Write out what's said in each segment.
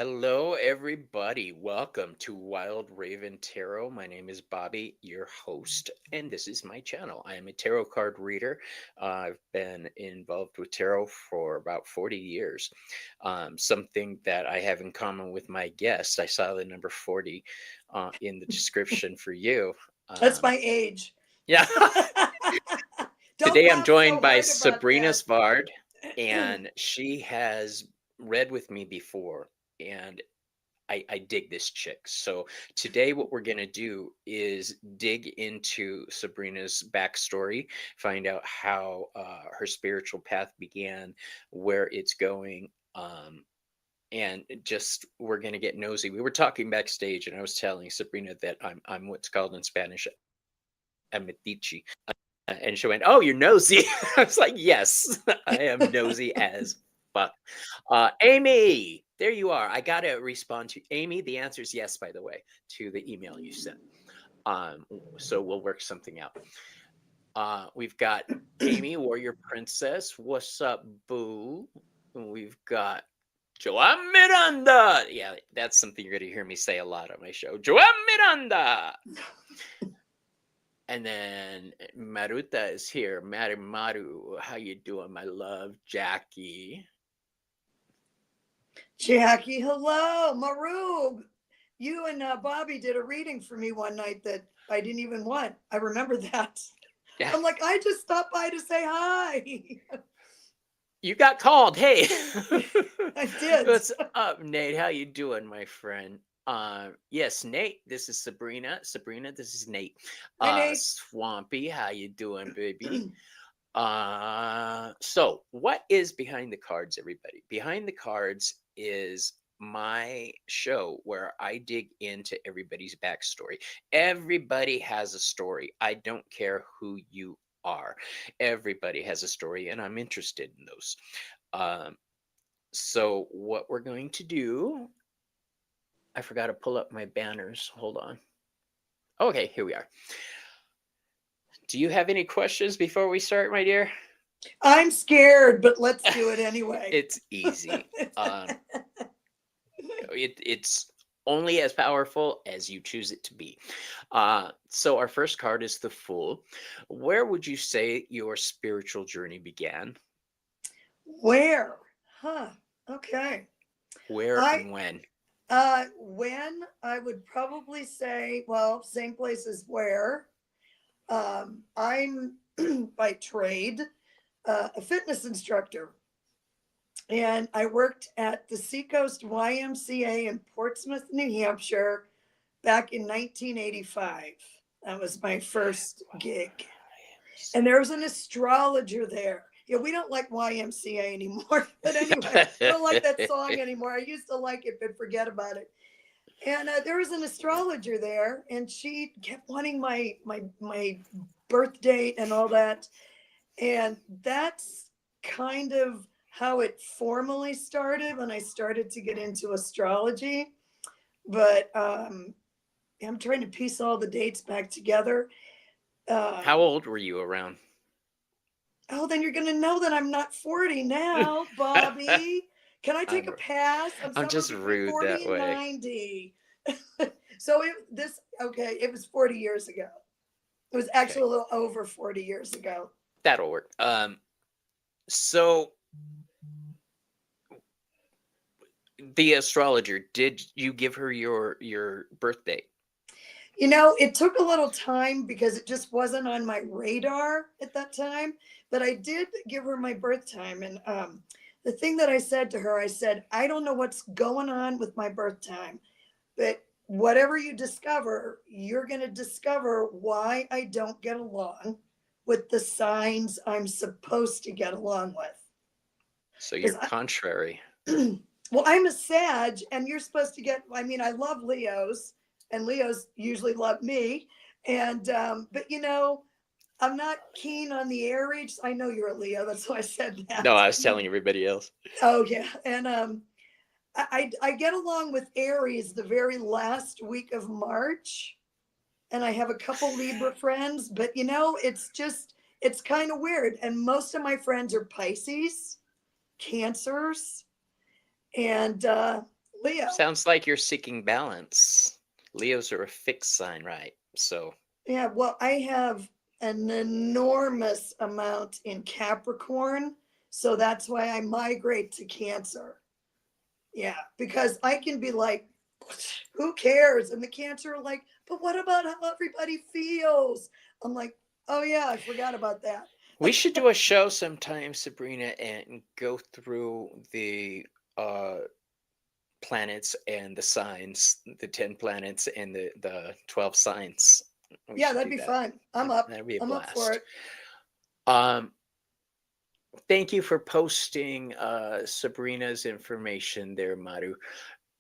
Hello, everybody. Welcome to Wild Raven Tarot. My name is Bobby, your host, and this is my channel. I am a tarot card reader. I've been involved with tarot for about 40 years. Something that I have in common with my guest, I saw the number 40 in the description for you. That's my age. Yeah. Don't Today I'm laugh so joined by hard about Sabrina that. Svard, and she has read with me before. And I dig this chick. So today, what we're going to do is dig into Sabrina's backstory, find out how her spiritual path began, where it's going, and just we're going to get nosy. We were talking backstage, and I was telling Sabrina that I'm what's called in Spanish a metiche. And she went, "Oh, you're nosy." I was like, "Yes, I am nosy as fuck." Amy, there you are. I gotta respond to Amy. The answer is yes, by the way, to the email you sent. So we'll work something out. We've got Amy, Warrior Princess. What's up, boo? And we've got Joan Miranda. Yeah, that's something you're gonna hear me say a lot on my show. Joan Miranda. And then Maruta is here. Maru, how you doing, my love? Jackie. Jackie, hello. Marug, you and Bobby did a reading for me one night that I didn't even want. I remember that. Yeah. I'm like, I just stopped by to say hi. You got called. Hey. I did. What's up, Nate? How you doing, my friend? Yes, Nate. This is Sabrina. Sabrina, this is Nate. Hi, Nate. Swampy, how you doing, baby? So what is behind the cards, everybody? Behind the cards is my show where I dig into everybody's backstory. Everybody has a story. I don't care who you are. Everybody has a story, and I'm interested in those. So what we're going to do, I forgot to pull up my banners. Hold on. Okay, here we are. Do you have any questions before we start, my dear? I'm scared, but let's do it anyway. It's easy. It's only as powerful as you choose it to be. So our first card is the Fool. Where would you say your spiritual journey began? Where? Huh. Okay. Where and when? When I would probably say, well, same place as where. I'm by trade a fitness instructor, and I worked at the Seacoast YMCA in Portsmouth, New Hampshire, back in 1985. That was my first gig, and there was an astrologer there. Yeah, we don't like YMCA anymore, but anyway, I don't like that song anymore. I used to like it, but forget about it. And there was an astrologer there, and she kept wanting my birth date and all that. And that's kind of how it formally started when I started to get into astrology. But I'm trying to piece all the dates back together. How old were you around? Oh, then you're going to know that I'm not 40 now, Bobby. Can I take a pass? I'm just rude 40 that and way. 90. So it was 40 years ago. It was actually a little over 40 years ago. That'll work. So the astrologer, did you give her your birth date? You know, it took a little time because it just wasn't on my radar at that time, but I did give her my birth time. And the thing that I said to her, I said, I don't know what's going on with my birth time, but whatever you discover, you're going to discover why I don't get along with the signs I'm supposed to get along with. So you're contrary. Well, I'm a Sag, and you're supposed to get, I mean, I love Leos, and Leos usually love me. And, but you know, I'm not keen on the air age. I know you're a Leo. That's why I said that. No, I was telling everybody else. Oh, yeah. And I get along with Aries the very last week of March. And I have a couple Libra friends, but you know, it's kind of weird. And most of my friends are Pisces, Cancers, and Leo. Sounds like you're seeking balance. Leos are a fixed sign, right? So, Yeah, well, I have an enormous amount in Capricorn, so that's why I migrate to Cancer. Yeah, because I can be like, who cares? And the Cancer are like, but what about how everybody feels? I'm like, oh yeah, I forgot about that. we should do a show sometime, Sabrina, and go through the uh planets and the signs, the 10 planets and the 12 signs. We Yeah, should that'd do be that. fun. I'm up. That'd be a I'm up for blast. it. Um, Thank you for posting Sabrina's information there, Maru.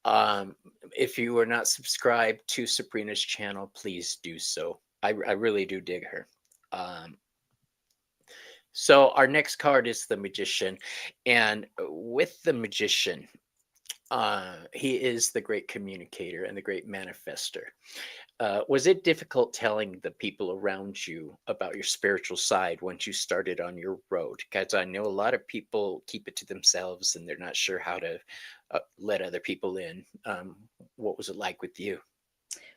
Um, if you are not subscribed to Sabrina's channel, please do so. I really do dig her. Um, so our next card is the Magician, and with the Magician, he is the great communicator and the great manifester. Was it difficult telling the people around you about your spiritual side once you started on your road? Because I know a lot of people keep it to themselves and they're not sure how to let other people in. What was it like with you?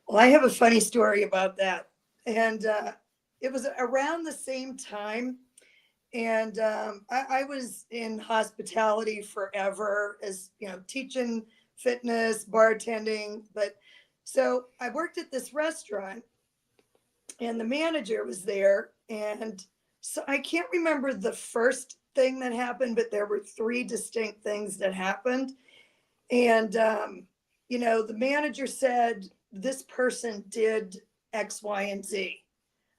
Well, I have a funny story about that. And it was around the same time. And I was in hospitality forever as, teaching fitness, bartending. But so I worked at this restaurant and the manager was there. And so I can't remember the first thing that happened, but there were three distinct things that happened. And, the manager said, this person did X, Y, and Z.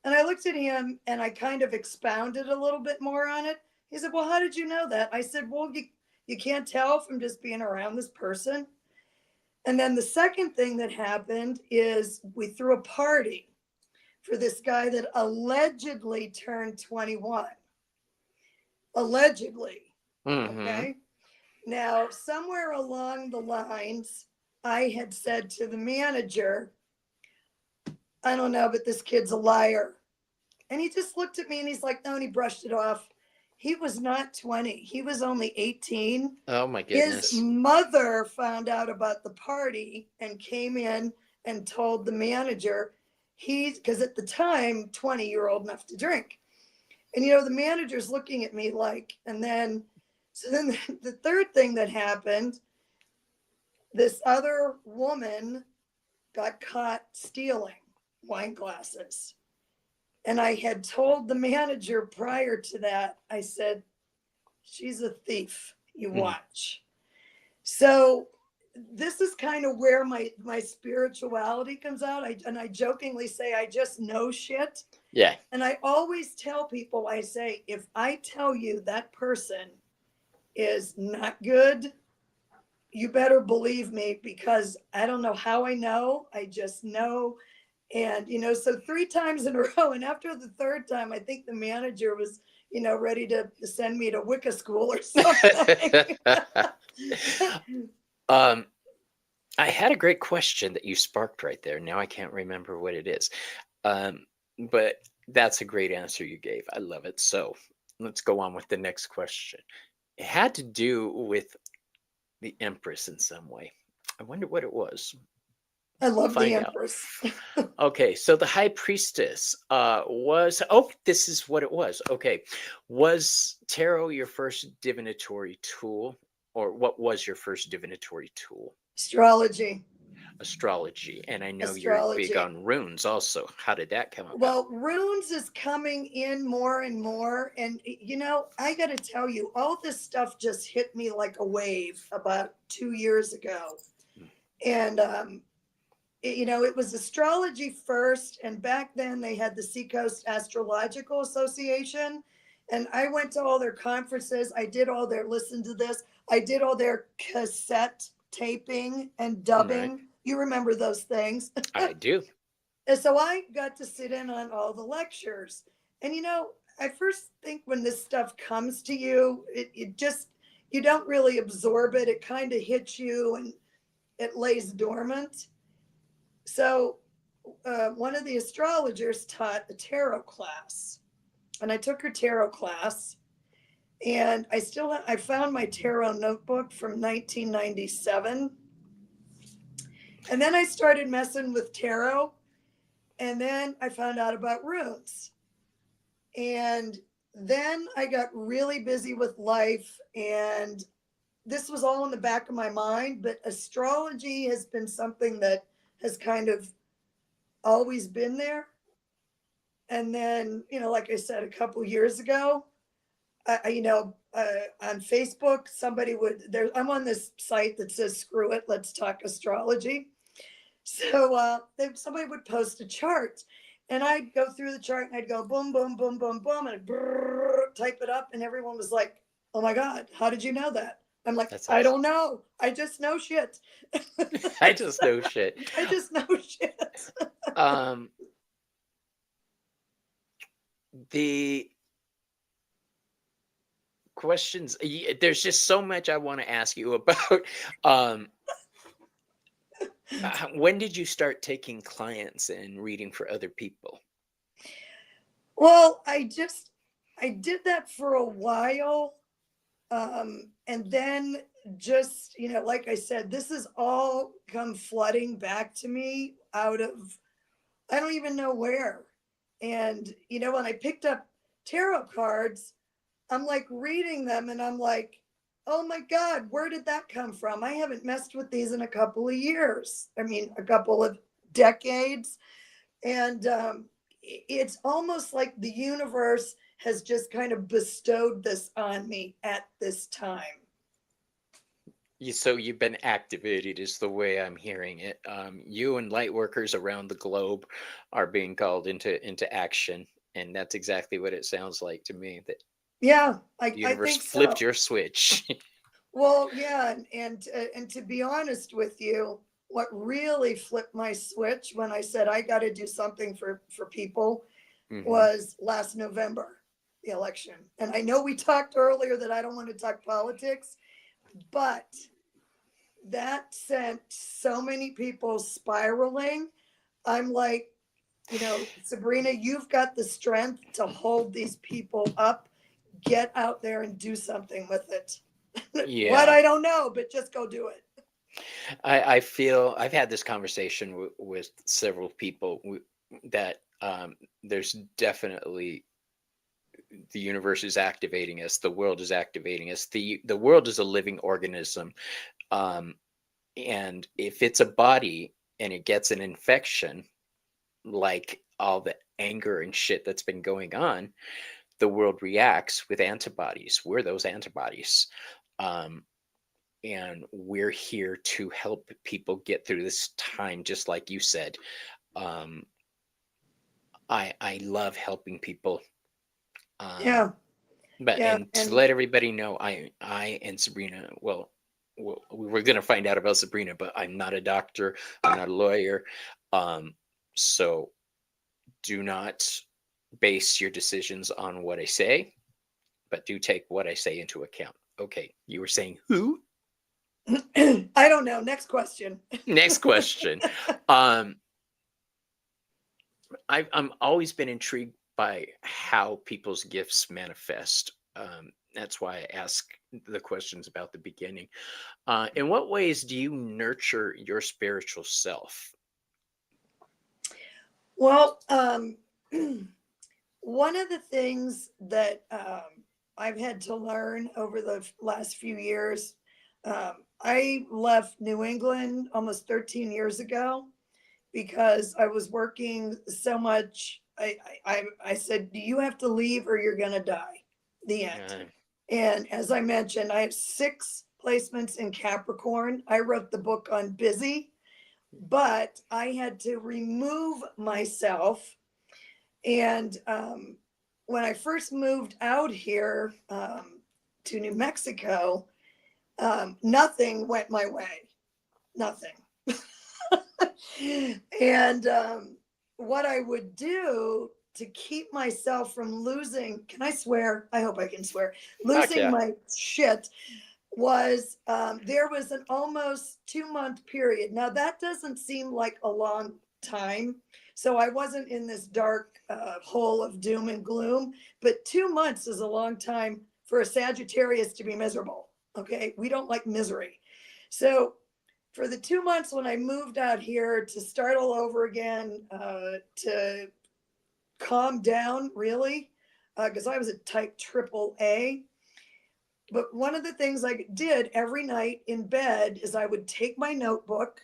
And I looked at him and I kind of expounded a little bit more on it. He said, well, how did you know that? I said, well, you can't tell from just being around this person. And then the second thing that happened is we threw a party for this guy that allegedly turned 21. Allegedly. Mm-hmm. Okay. Now, somewhere along the lines, I had said to the manager, I don't know, but this kid's a liar. And he just looked at me and he's like, no, and he brushed it off. He was not 20, he was only 18. Oh my His goodness. mother found out about the party and came in and told the manager, because at the time, 20, you're old enough to drink. And, the manager's looking at me like, so then the third thing that happened, this other woman got caught stealing wine glasses. And I had told the manager prior to that, I said, she's a thief. You watch. So this is kind of where my spirituality comes out. I jokingly say, I just know shit. Yeah. And I always tell people, I say, if I tell you that person is not good, you better believe me, because I don't know how I know. I just know. And, so three times in a row. And after the third time, I think the manager was, ready to send me to Wicca school or something. I had a great question that you sparked right there. Now I can't remember what it is. But that's a great answer you gave. I love it. So let's go on with the next question. It had to do with the Empress in some way. I wonder what it was. I We'll love the find out. Empress. Okay, so the High Priestess this is what it was. Okay. Was tarot your first divinatory tool, or what was your first divinatory tool? Astrology. Astrology. And I know you're big Astrology. on runes also. How did that come about? Well, runes is coming in more and more. And, I got to tell you, all this stuff just hit me like a wave about 2 years ago. And, it was astrology first. And back then they had the Seacoast Astrological Association. And I went to all their conferences. I did all their, listen to this, I did all their cassette taping and dubbing. Right. You remember those things? I do. And so I got to sit in on all the lectures. And, I first think when this stuff comes to you, it just, you don't really absorb it. It kind of hits you and it lays dormant. So one of the astrologers taught a tarot class. And I took her tarot class. And I found my tarot notebook from 1997. And then I started messing with tarot. And then I found out about runes. And then I got really busy with life. And this was all in the back of my mind. But astrology has been something that has kind of always been there. And then, like I said, a couple years ago, on Facebook, somebody I'm on this site that says, screw it, let's talk astrology. So somebody would post a chart, and I'd go through the chart and I'd go boom, boom, boom, boom, boom, and type it up. And everyone was like, oh my God, how did you know that? I'm like, That's I awesome. don't know. I just know shit. I just know shit. I just know shit. Um, the questions, there's just so much I want to ask you about. Um, when did you start taking clients and reading for other people? Well, I did that for a while. And then just, like I said, this has all come flooding back to me out of, I don't even know where. And, when I picked up tarot cards, I'm like reading them and I'm like, oh my God, where did that come from? I haven't messed with these in a couple of years. I mean, a couple of decades. And it's almost like the universe has just kind of bestowed this on me at this time. So you've been activated, is the way I'm hearing it. You and light workers around the globe are being called into action, and that's exactly what it sounds like to me. That Yeah, the I universe think flipped so. your switch. Well, yeah, and to be honest with you, what really flipped my switch when I said I got to do something for people Hmm. was last November, the election. And I know we talked earlier that I don't want to talk politics, but that sent so many people spiraling. I'm like, Sabrina, you've got the strength to hold these people up. Get out there and do something with it. What, Yeah, I don't know, but just go do it. I feel I've had this conversation with several people that there's definitely the universe is activating us, the world is activating us. The world is a living organism, um, and if it's a body and it gets an infection, like all the anger and shit that's been going on, the world reacts with antibodies. We're those antibodies. Um, and we're here to help people get through this time, just like you said. Um, I love helping people. Um, Yeah, but yeah, and to and let everybody know, I and Sabrina, well, we're gonna find out about Sabrina, but I'm not a doctor, I'm not a lawyer. Um, so do not base your decisions on what I say, but do take what I say into account. Okay, you were saying who? I don't know. Next question. Next question. Um, I'm always been intrigued by how people's gifts manifest. That's why I ask the questions about the beginning. In what ways do you nurture your spiritual self? Well, one of the things that I've had to learn over the last few years, I left New England almost 13 years ago because I was working so much. I said, you have to leave or you're going to die. The end. Uh, And as I mentioned, I have 6 placements in Capricorn. I wrote the book on busy, but I had to remove myself. And when I first moved out here to New Mexico, nothing went my way. Nothing. And what I would do to keep myself from losing, can I swear? I hope I can swear. Fuck Losing yeah. my shit was there was an almost 2-month period. Now, that doesn't seem like a long time. So I wasn't in this dark hole of doom and gloom, but 2 months is a long time for a Sagittarius to be miserable. Okay. We don't like misery. So for the 2 months when I moved out here to start all over again, to calm down, really, because I was a type triple A. But one of the things I did every night in bed is I would take my notebook.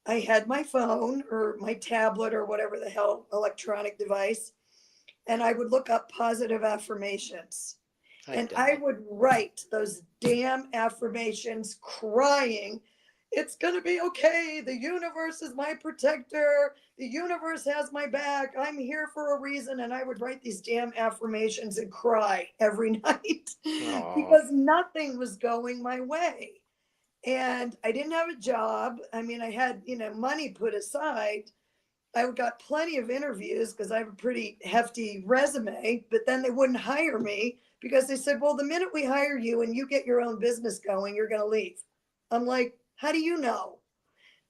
I had my phone or my tablet or whatever the hell electronic device, and I would look up positive affirmations. I've And done I that. would write those damn affirmations crying. It's going to be okay. The universe is my protector. The universe has my back. I'm here for a reason. And I would write these damn affirmations and cry every night Oh, because nothing was going my way. And I didn't have a job. I mean, I had, money put aside. I got plenty of interviews because I have a pretty hefty resume, but then they wouldn't hire me because they said, well, the minute we hire you and you get your own business going, you're going to leave. I'm like, how do you know?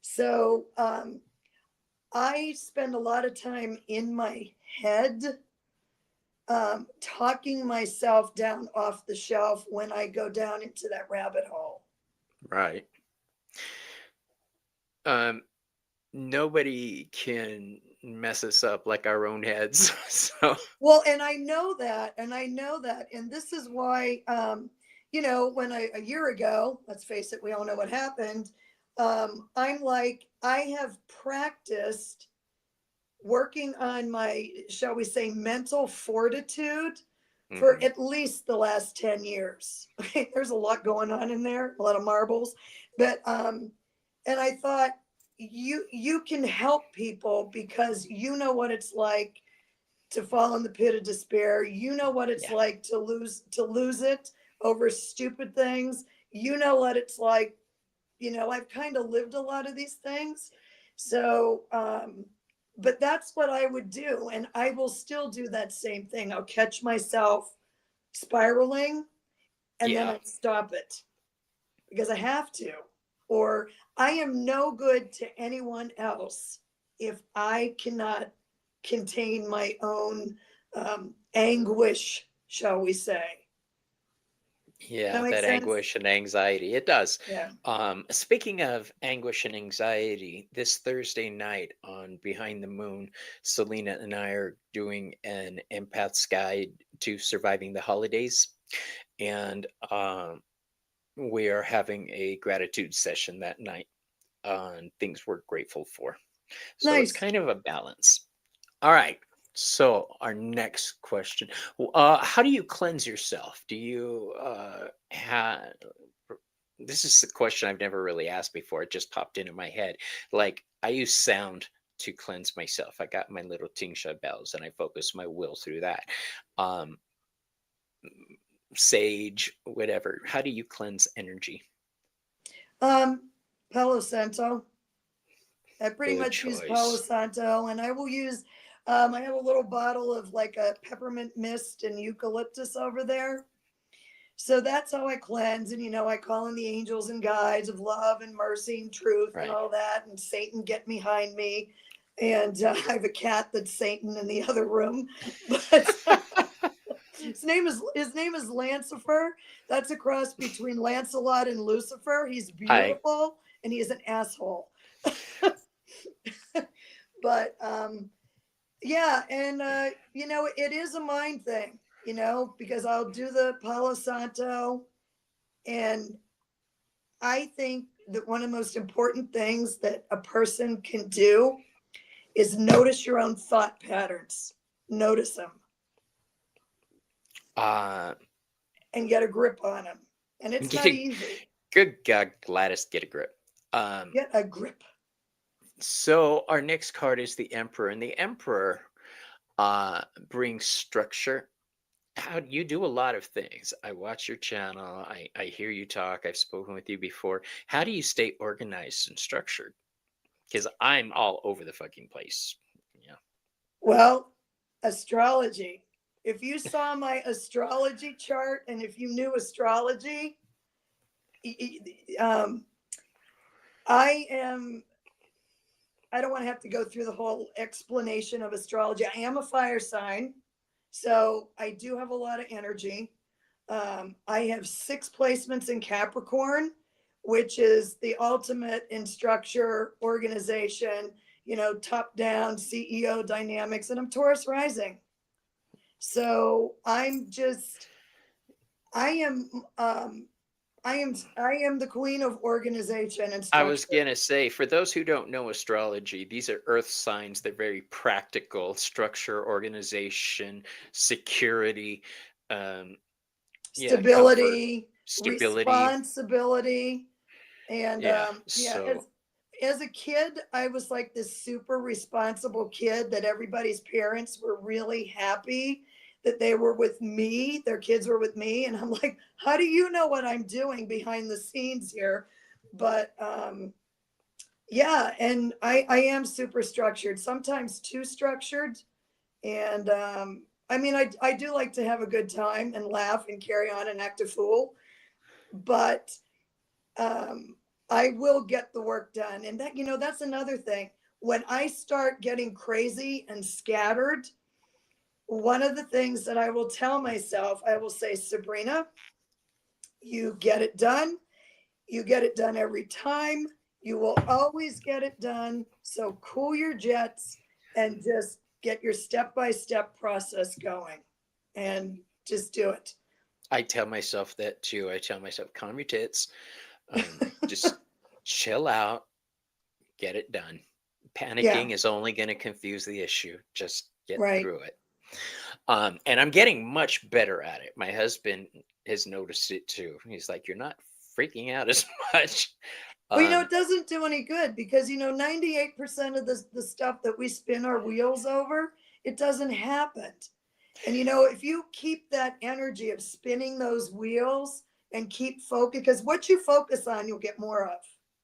So I spend a lot of time in my head, talking myself down off the shelf when I go down into that rabbit hole. right. Um, Nobody can mess us up like our own heads. So, Well, and I know that, and this is why, when a year ago, let's face it, we all know what happened. I'm like, I have practiced working on my, shall we say, mental fortitude for mhm. at least the last 10 years. Okay, there's a lot going on in there, a lot of marbles, but and I thought you can help people because you know what it's like to fall in the pit of despair. You know what it's Yeah, like to lose it over stupid things. You know what it's like. I've kind of lived a lot of these things. So, but that's what I would do. And I will still do that same thing. I'll catch myself spiraling and then yeah, I stop it because I have to. Or I am no good to anyone else if I cannot contain my own anguish, shall we say. yeah. That makes That sense? anguish and anxiety. It does. Yeah. Speaking of anguish and anxiety, this Thursday night on Behind the Moon, Selena and I are doing an empath's guide to surviving the holidays. And we are having a gratitude session that night on things we're grateful for. So it's Nice. kind of a balance. All right. So our next question: how do you cleanse yourself? Do you have? This is the question I've never really asked before. It just popped into my head. Like I use sound to cleanse myself. I got my little tingsha bells, and I focus my will through that. Um, Sage, whatever. How do you cleanse energy? Um, Palo Santo. I pretty Good much use Palo choice. Santo, and I will use. I have a little bottle of like a peppermint mist and eucalyptus over there. So that's how I cleanse. And, I call in the angels and guides of love and mercy and truth and Right. all that. And Satan, get behind me. And I have a cat that's Satan in the other room. But his name is Lancifer. That's a cross between Lancelot and Lucifer. He's I beautiful and he is an asshole. But yeah, and it is a mind thing, because I'll do the Palo Santo, and I think that one of the most important things that a person can do is notice your own thought patterns. Notice them uh and get a grip on them. And it's get not a easy. good God, Gladys, get a grip. Um, Get a grip. so our next card is the Emperor, and the Emperor brings structure. How you do a lot of things. I watch your channel. I hear you talk. I've spoken with you before. How do you stay organized and structured? Because I'm all over the fucking place. Yeah. Well, astrology. If you saw my astrology chart and if you knew astrology, um, I am I don't want to have to go through the whole explanation of astrology. I am a fire sign, so I do have a lot of energy. I have 6 placements in Capricorn, which is the ultimate in structure, organization, top down CEO dynamics. And I'm Taurus rising. So I am, I am the queen of organization and I was structure. gonna say, for those who don't know astrology, these are earth signs. They're very practical: structure, organization, security, um, yeah, comfort, Stability, stability. responsibility. And Yeah. yeah, So as a kid, I was like this super responsible kid that everybody's parents were really happy that they were with me, their kids were with me. And I'm like, how do you know what I'm doing behind the scenes here? But yeah, and I am super structured, sometimes too structured. And I mean, I do like to have a good time and laugh and carry on and act a fool, but um, I will get the work done. And that, that's another thing. When I start getting crazy and scattered, one of the things that I will tell myself, I will say, Sabrina, you get it done. You get it done every time. You will always get it done. So cool your jets and just get your step by step process going and just do it. I tell myself that too. I tell myself, calm your tits, just chill out, get it done. Yeah, Panicking is only going to confuse the issue. Just get right. through it. And I'm getting much better at it. My husband has noticed it too. He's like, "You're not freaking out as much." Well, Um, it doesn't do any good because, 98% of the stuff that we spin our wheels over, it doesn't happen. And, if you keep that energy of spinning those wheels and keep focus, because what you focus on, you'll get more of.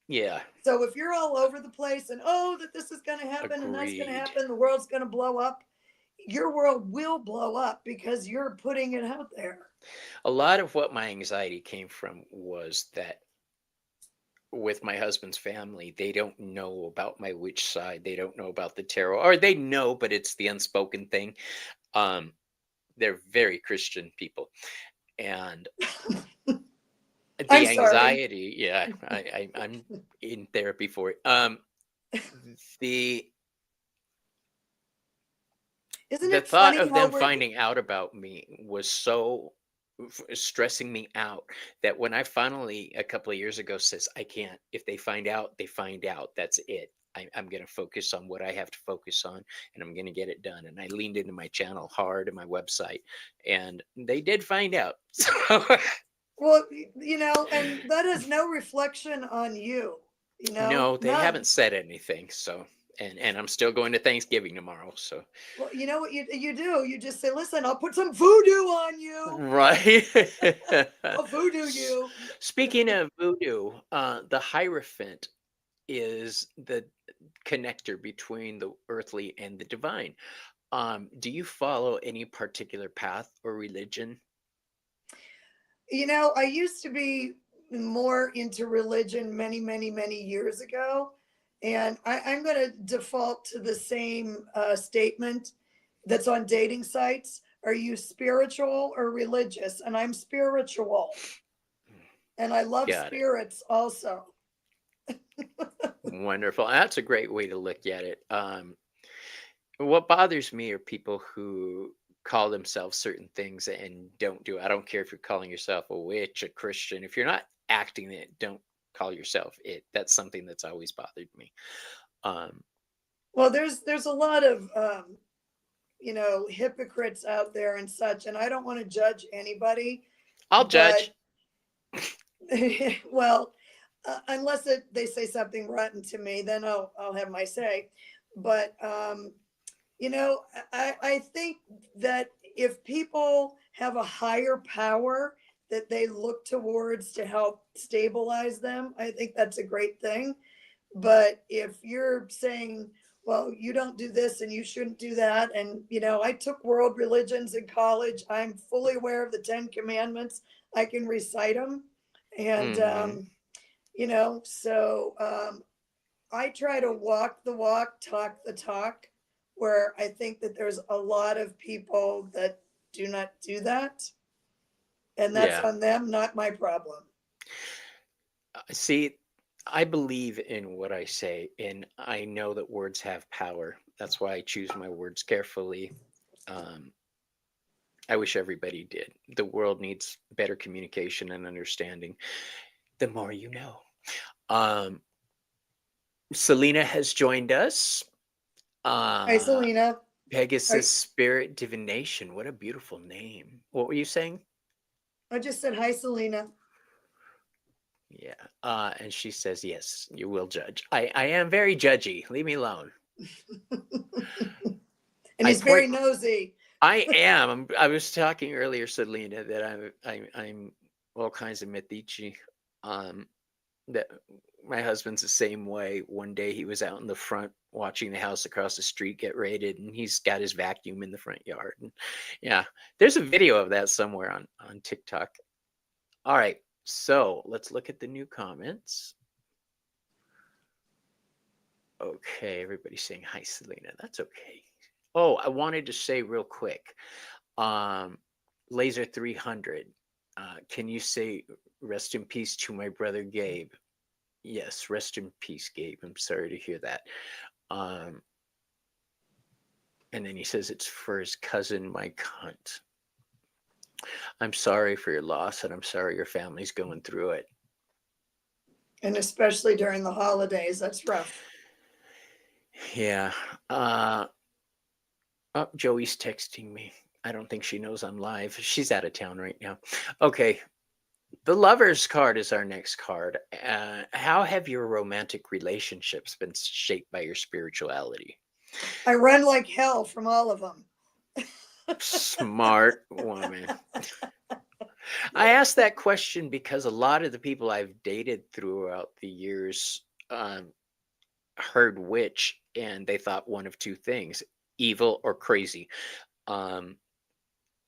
yeah, So if you're all over the place and, oh, that this is going to happen and that's going to agreed. happen, the world's going to blow up, your world will blow up because you're putting it out there. A lot of what my anxiety came from was that with my husband's family, they don't know about my witch side. They don't know about the tarot, or they know, but it's the unspoken thing. Um, they're very Christian people, and I'm the sorry. anxiety, yeah, I'm in therapy for it. The Isn't the it thought funny of how them we're, finding out about me was so stressing me out that when I finally a couple of years ago says I can't, if they find out, they find out, that's it. I'm going to focus on what I have to focus on, and I'm going to get it done. And I leaned into my channel hard and my website, and they did find out. So well, and that is no reflection on you, no, they none. haven't said anything. So and I'm still going to Thanksgiving tomorrow. So Well, you know what you do? You just say, listen, I'll put some voodoo on you. right. I'll voodoo you. Speaking of voodoo, the Hierophant is the connector between the earthly and the divine. Do you follow any particular path or religion? I used to be more into religion many, many, many years ago. And I'm going to default to the same statement that's on dating sites. Are you spiritual or religious? And I'm spiritual. And I love Got it. spirits also. Wonderful. That's a great way to look at it. What bothers me are people who call themselves certain things and don't do it. I don't care if you're calling yourself a witch, a Christian. If you're not acting it, don't call yourself it. That's something that's always bothered me. Um, Well, there's a lot of hypocrites out there and such, and I don't want to judge anybody, I'll but judge. well, unless they say something rotten to me, then I'll have my say. But I think that if people have a higher power that they look towards to help stabilize them, I think that's a great thing. But if you're saying, well, you don't do this and you shouldn't do that, and I took world religions in college, I'm fully aware of the 10 commandments, I can recite them. And Hmm. so I try to walk the walk, talk the talk, where I think that there's a lot of people that do not do that. And that's Yeah. on them, not my problem. See, I believe in what I say, and I know that words have power. That's why I choose my words carefully. Um, I wish everybody did. The world needs better communication and understanding. The more you know. Um, Selena has joined us. Hi, Uh, Selena. I, Pegasus Spirit Divination. What a beautiful name. What were you saying? I just said hi, Selena. Yeah. And she says, yes, you will judge. I am very judgy. Leave me alone. And I he's very point. nosy. I am. I was talking earlier, Selena, that I'm all kinds of Medici. Um, that my husband's the same way. One day he was out in the front watching the house across the street get raided, and he's got his vacuum in the front yard. And yeah, there's a video of that somewhere on TikTok. All right, so let's look at the new comments. Okay, everybody's saying hi, Selena. That's okay. Oh, I wanted to say real quick, Laser 300. Can you say rest in peace to my brother Gabe? Yes, rest in peace, Gabe. I'm sorry to hear that. Um, and then he says it's for his cousin, Mike Hunt. I'm sorry for your loss, and I'm sorry your family's going through it. And especially during the holidays, that's rough. Yeah. Oh, Joey's texting me. I don't think she knows I'm live. She's out of town right now. Okay. The Lover's card is our next card. How have your romantic relationships been shaped by your spirituality? I run like hell from all of them. Smart woman. I asked that question because a lot of the people I've dated throughout the years heard witch and they thought one of two things, evil or crazy. Um,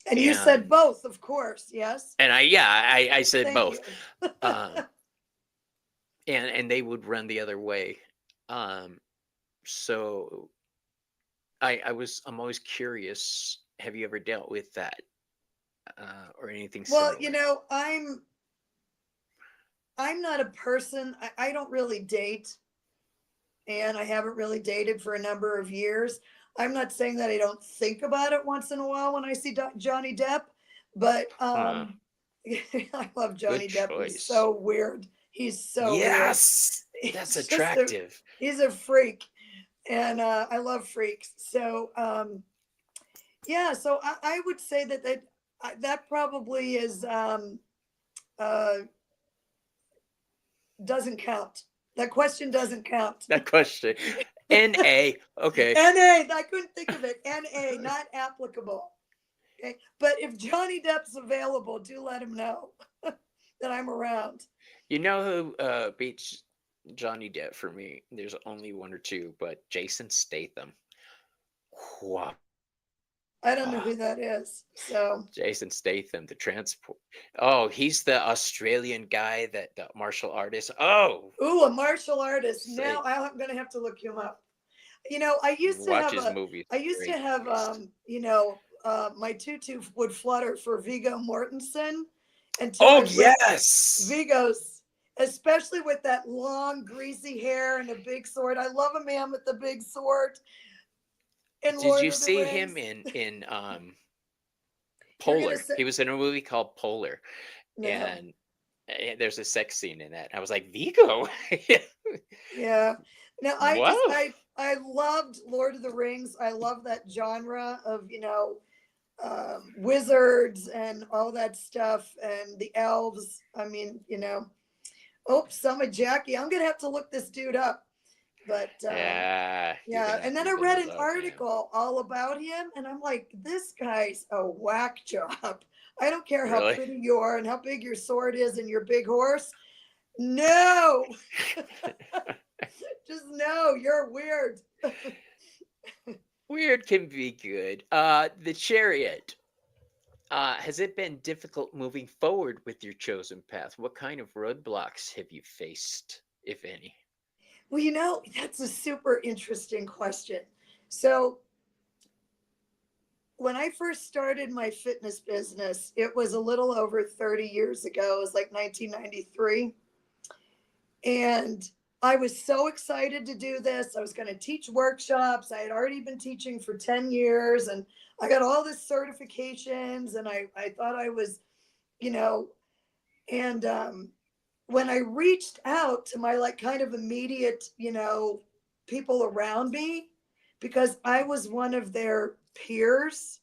And you said and both, of course. Yes. I said Thank both. you. Um, and they would run the other way. So I'm always curious. Have you ever dealt with that or anything Well, similar? I'm not a person. I don't really date, and I haven't really dated for a number of years. I'm not saying that I don't think about it once in a while when I see Johnny Depp, but Huh. I love Good Johnny Depp. He's choice. so weird. He's so weird. Yes, that's He's just attractive. he's a freak, and I love freaks. So yeah, so I would say that probably is uh, doesn't count. That question doesn't count. That question. NA. Okay. NA, I couldn't think of it. NA, not applicable. Okay. But if Johnny Depp's available, do let him know that I'm around. You know who beats Johnny Depp for me? There's only one or two, but Jason Statham. Wow. I don't know who that is. So, Jason Statham, the transport. Oh, he's the Australian guy that the martial artist. Oh, ooh, a martial artist. Now say I'm going to have to look him up. watch his movies. I used to Great have, artist. my tutu would flutter for Viggo Mortensen until I Oh ripped yes. Viggo's, especially with that long, greasy hair and a big sword. I love a man with a big sword in Did Lord you of the see him Rings. in You're gonna Polar? say He was in a movie called Polar, no. and there's a sex scene in that. I was like, Vigo. Yeah. No, Whoa. I loved Lord of the Rings. I love that genre of, wizards and all that stuff and the elves. I mean, oh, some of Jackie. I'm gonna have to look this dude up. But Yeah, yeah, and then I you're read gonna an love him. article all about him, and I'm like, this guy's a whack job. I don't care how Really? pretty you are and how big your sword is and your big horse. No, just no, you're weird. Weird can be good. The Chariot. Has it been difficult moving forward with your chosen path? What kind of roadblocks have you faced, if any? Well, that's a super interesting question. So, when I first started my fitness business, it was a little over 30 years ago. It was like 1993. And I was so excited to do this. I was going to teach workshops. I had already been teaching for 10 years and I got all this certifications and I thought I was, you know, and when I reached out to my like kind of immediate, people around me, because I was one of their peers,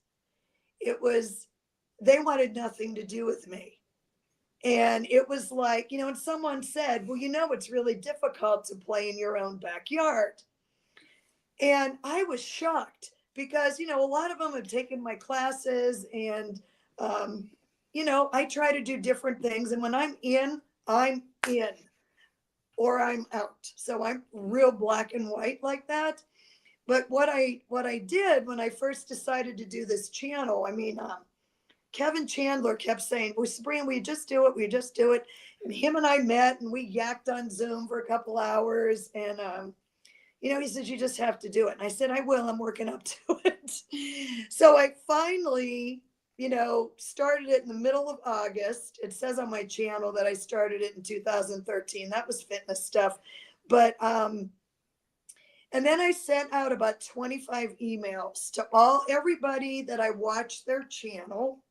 it was, they wanted nothing to do with me. And it was like, and someone said, well, it's really difficult to play in your own backyard. And I was shocked because, a lot of them have taken my classes and, um, I try to do different things. And when I'm in or I'm out. So I'm real black and white like that. But what I did when I first decided to do this channel, Kevin Chandler kept saying, well, Sabrina, we just do it. We just do it. And him and I met and we yacked on Zoom for a couple hours. And, he said, you just have to do it. And I said, I will. I'm working up to it. So I finally, started it in the middle of August. It says on my channel that I started it in 2013. That was fitness stuff. But, and then I sent out about 25 emails to everybody that I watched their channel.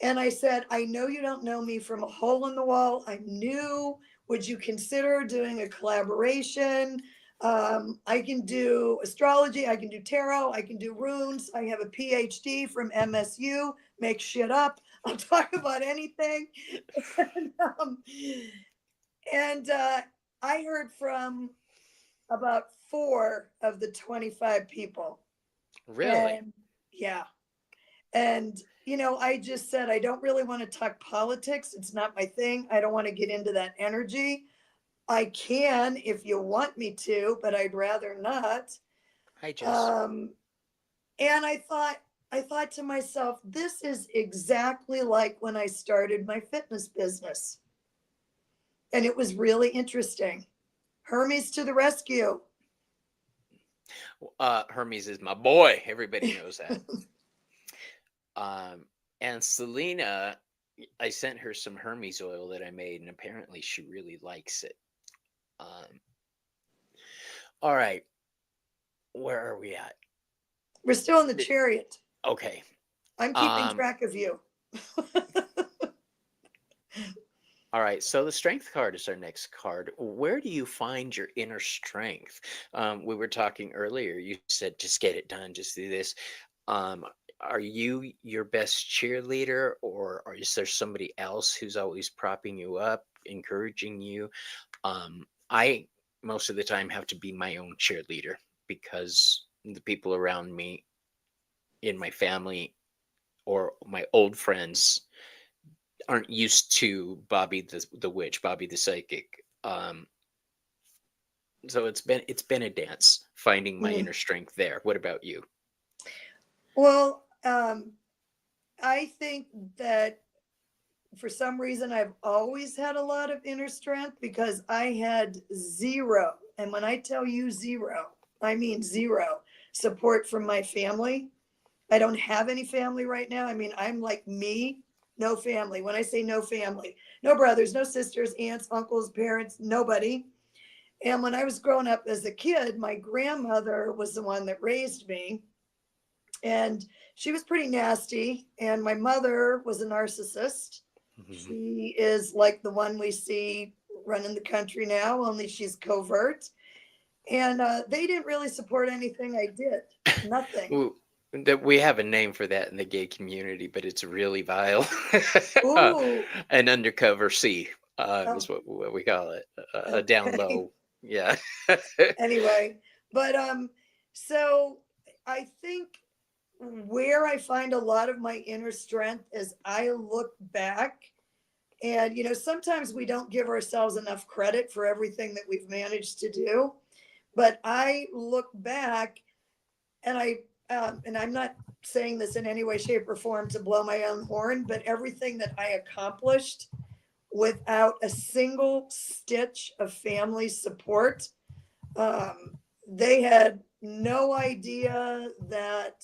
And I said, I know you don't know me from a hole in the wall. I'm new. Would you consider doing a collaboration? I can do astrology. I can do tarot. I can do runes. I have a PhD from MSU. Make shit up. I'll talk about anything. and I heard from about 4 of the 25 people. Really? And yeah. And, I just said, I don't really want to talk politics. It's not my thing. I don't want to get into that energy. I can if you want me to, but I'd rather not. I just, And I thought to myself, this is exactly like when I started my fitness business. And it was really interesting. Hermes to the rescue. Hermes is my boy. Everybody knows that. And Selena, I sent her some Hermes oil that I made, and apparently she really likes it. All right. Where are we at? We're still in the chariot. Okay. I'm keeping track of you. All right. So the strength card is our next card. Where do you find your inner strength? We were talking earlier. You said, just get it done. Just do this. Are you your best cheerleader, or is there somebody else who's always propping you up, encouraging you? I most of the time have to be my own cheerleader because the people around me in my family or my old friends aren't used to Bobby the witch, Bobby the psychic. So it's been a dance finding my inner strength there. What about you? Well, I think that for some reason I've always had a lot of inner strength because I had zero. And when I tell you zero, I mean zero support from my family. I don't have any family right now. I'm like me, no family. When I say no family, no brothers, no sisters, aunts, uncles, parents, nobody. And when I was growing up as a kid, my grandmother was the one that raised me. And she was pretty nasty. And my mother was a narcissist. She is like the one we see running the country now, only she's covert. And they didn't really support anything I did. Nothing. Ooh, we have a name for that in the gay community, but it's really vile. Ooh. An undercover C is what we call it. A down Okay. low. Yeah. Anyway, but so I think where I find a lot of my inner strength is I look back and, sometimes we don't give ourselves enough credit for everything that we've managed to do. But I look back and and I'm not saying this in any way, shape, or form to blow my own horn, but everything that I accomplished without a single stitch of family support, they had no idea that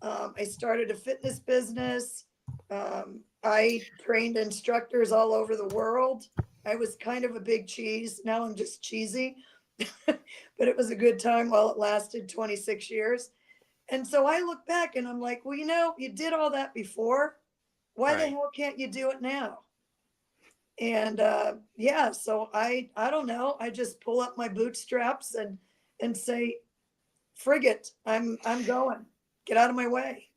I started a fitness business. I trained instructors all over the world. I was kind of a big cheese. Now I'm just cheesy. But it was a good time while it lasted 26 years. And so I look back and I'm like, well, you did all that before. Why the Right. hell can't you do it now? And yeah, so I don't know. I just pull up my bootstraps and say, frig it. I'm going. Get out of my way.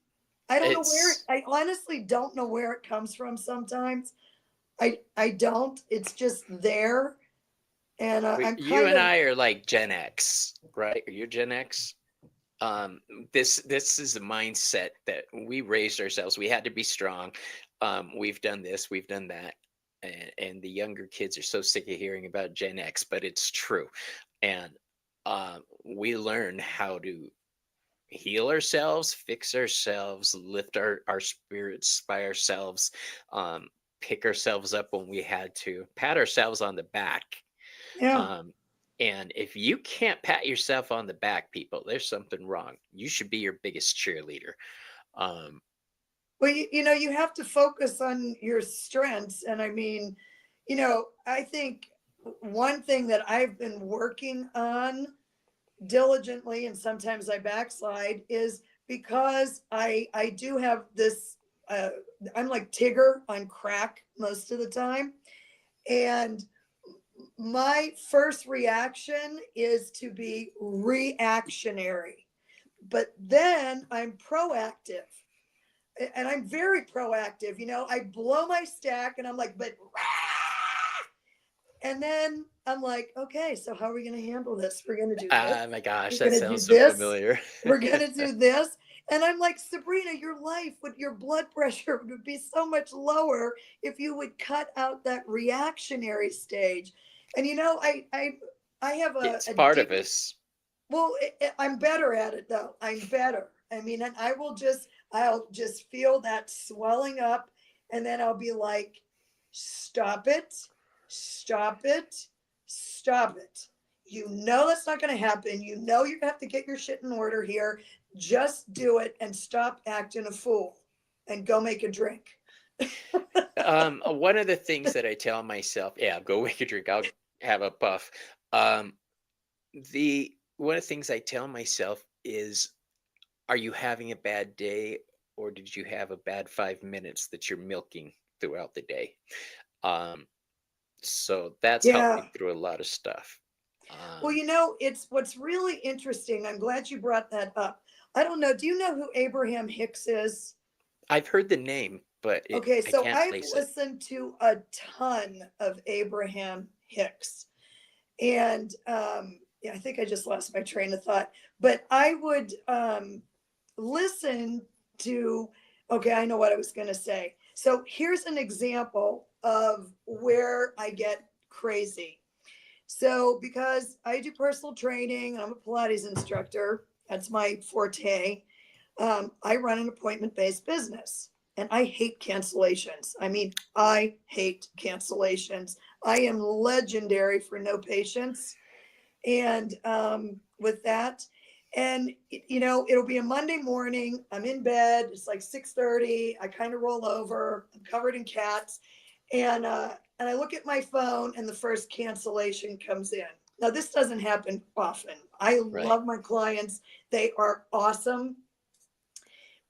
I don't know where It's I honestly don't know where it comes from sometimes. I don't. It's just there. And I'm you kind and of, I are like Gen X, right? Are you Gen X? Um, this is the mindset that we raised ourselves. We had to be strong. We've done this, we've done that, and the younger kids are so sick of hearing about Gen X, but it's true. And we learn how to heal ourselves, fix ourselves, lift our spirits by ourselves, um, pick ourselves up when we had to, pat ourselves on the back. yeah. Um, and if you can't pat yourself on the back, people, there's something wrong. You should be your biggest cheerleader. Um, Well, you have to focus on your strengths. And I mean, I think one thing that I've been working on diligently, and sometimes I backslide, is because I do have this, uh, I'm like Tigger on crack most of the time. And my first reaction is to be reactionary, but then I'm proactive, and I'm very proactive. I blow my stack and I'm like, but and then I'm like, okay, so how are we going to handle this? We're going to do this. ah, my gosh, We're that going to do sounds so this. familiar. We're going to do this. And I'm like, Sabrina, your life with your blood pressure would be so much lower if you would cut out that reactionary stage. And I have It's a part deep, of us. well, I'm better at it though. I'm better. I mean, and I'll just feel that swelling up, and then I'll be like, stop it, stop it, stop it. That's not going to happen. You have to get your shit in order here. Just do it and stop acting a fool and go make a drink. One of the things that I tell myself, yeah, go make a drink. I'll have a puff. Um, the one of the things I tell myself is, are you having a bad day, or did you have a bad 5 minutes that you're milking throughout the day? Um, so that's helped Yeah. me through a lot of stuff. Well, Um, it's what's really interesting. I'm glad you brought that up. I don't know. Do you know who Abraham Hicks is? I've heard the name, but Okay, I so can't I've place it. listened to a ton of Abraham Hicks. And yeah, I think I just lost my train of thought. But I would listen to, okay, I know what I was going to say. So here's an example of where I get crazy. So, because I do personal training, I'm a Pilates instructor, that's my forte. I run an appointment based business, and I hate cancellations. I mean, I hate cancellations. I am legendary for no patience. And with that, and it'll be a Monday morning. I'm in bed. It's like 6:30. I kind of roll over. I'm covered in cats, and I look at my phone, and the first cancellation comes in. Now this doesn't happen often. I Right. love my clients. They are awesome,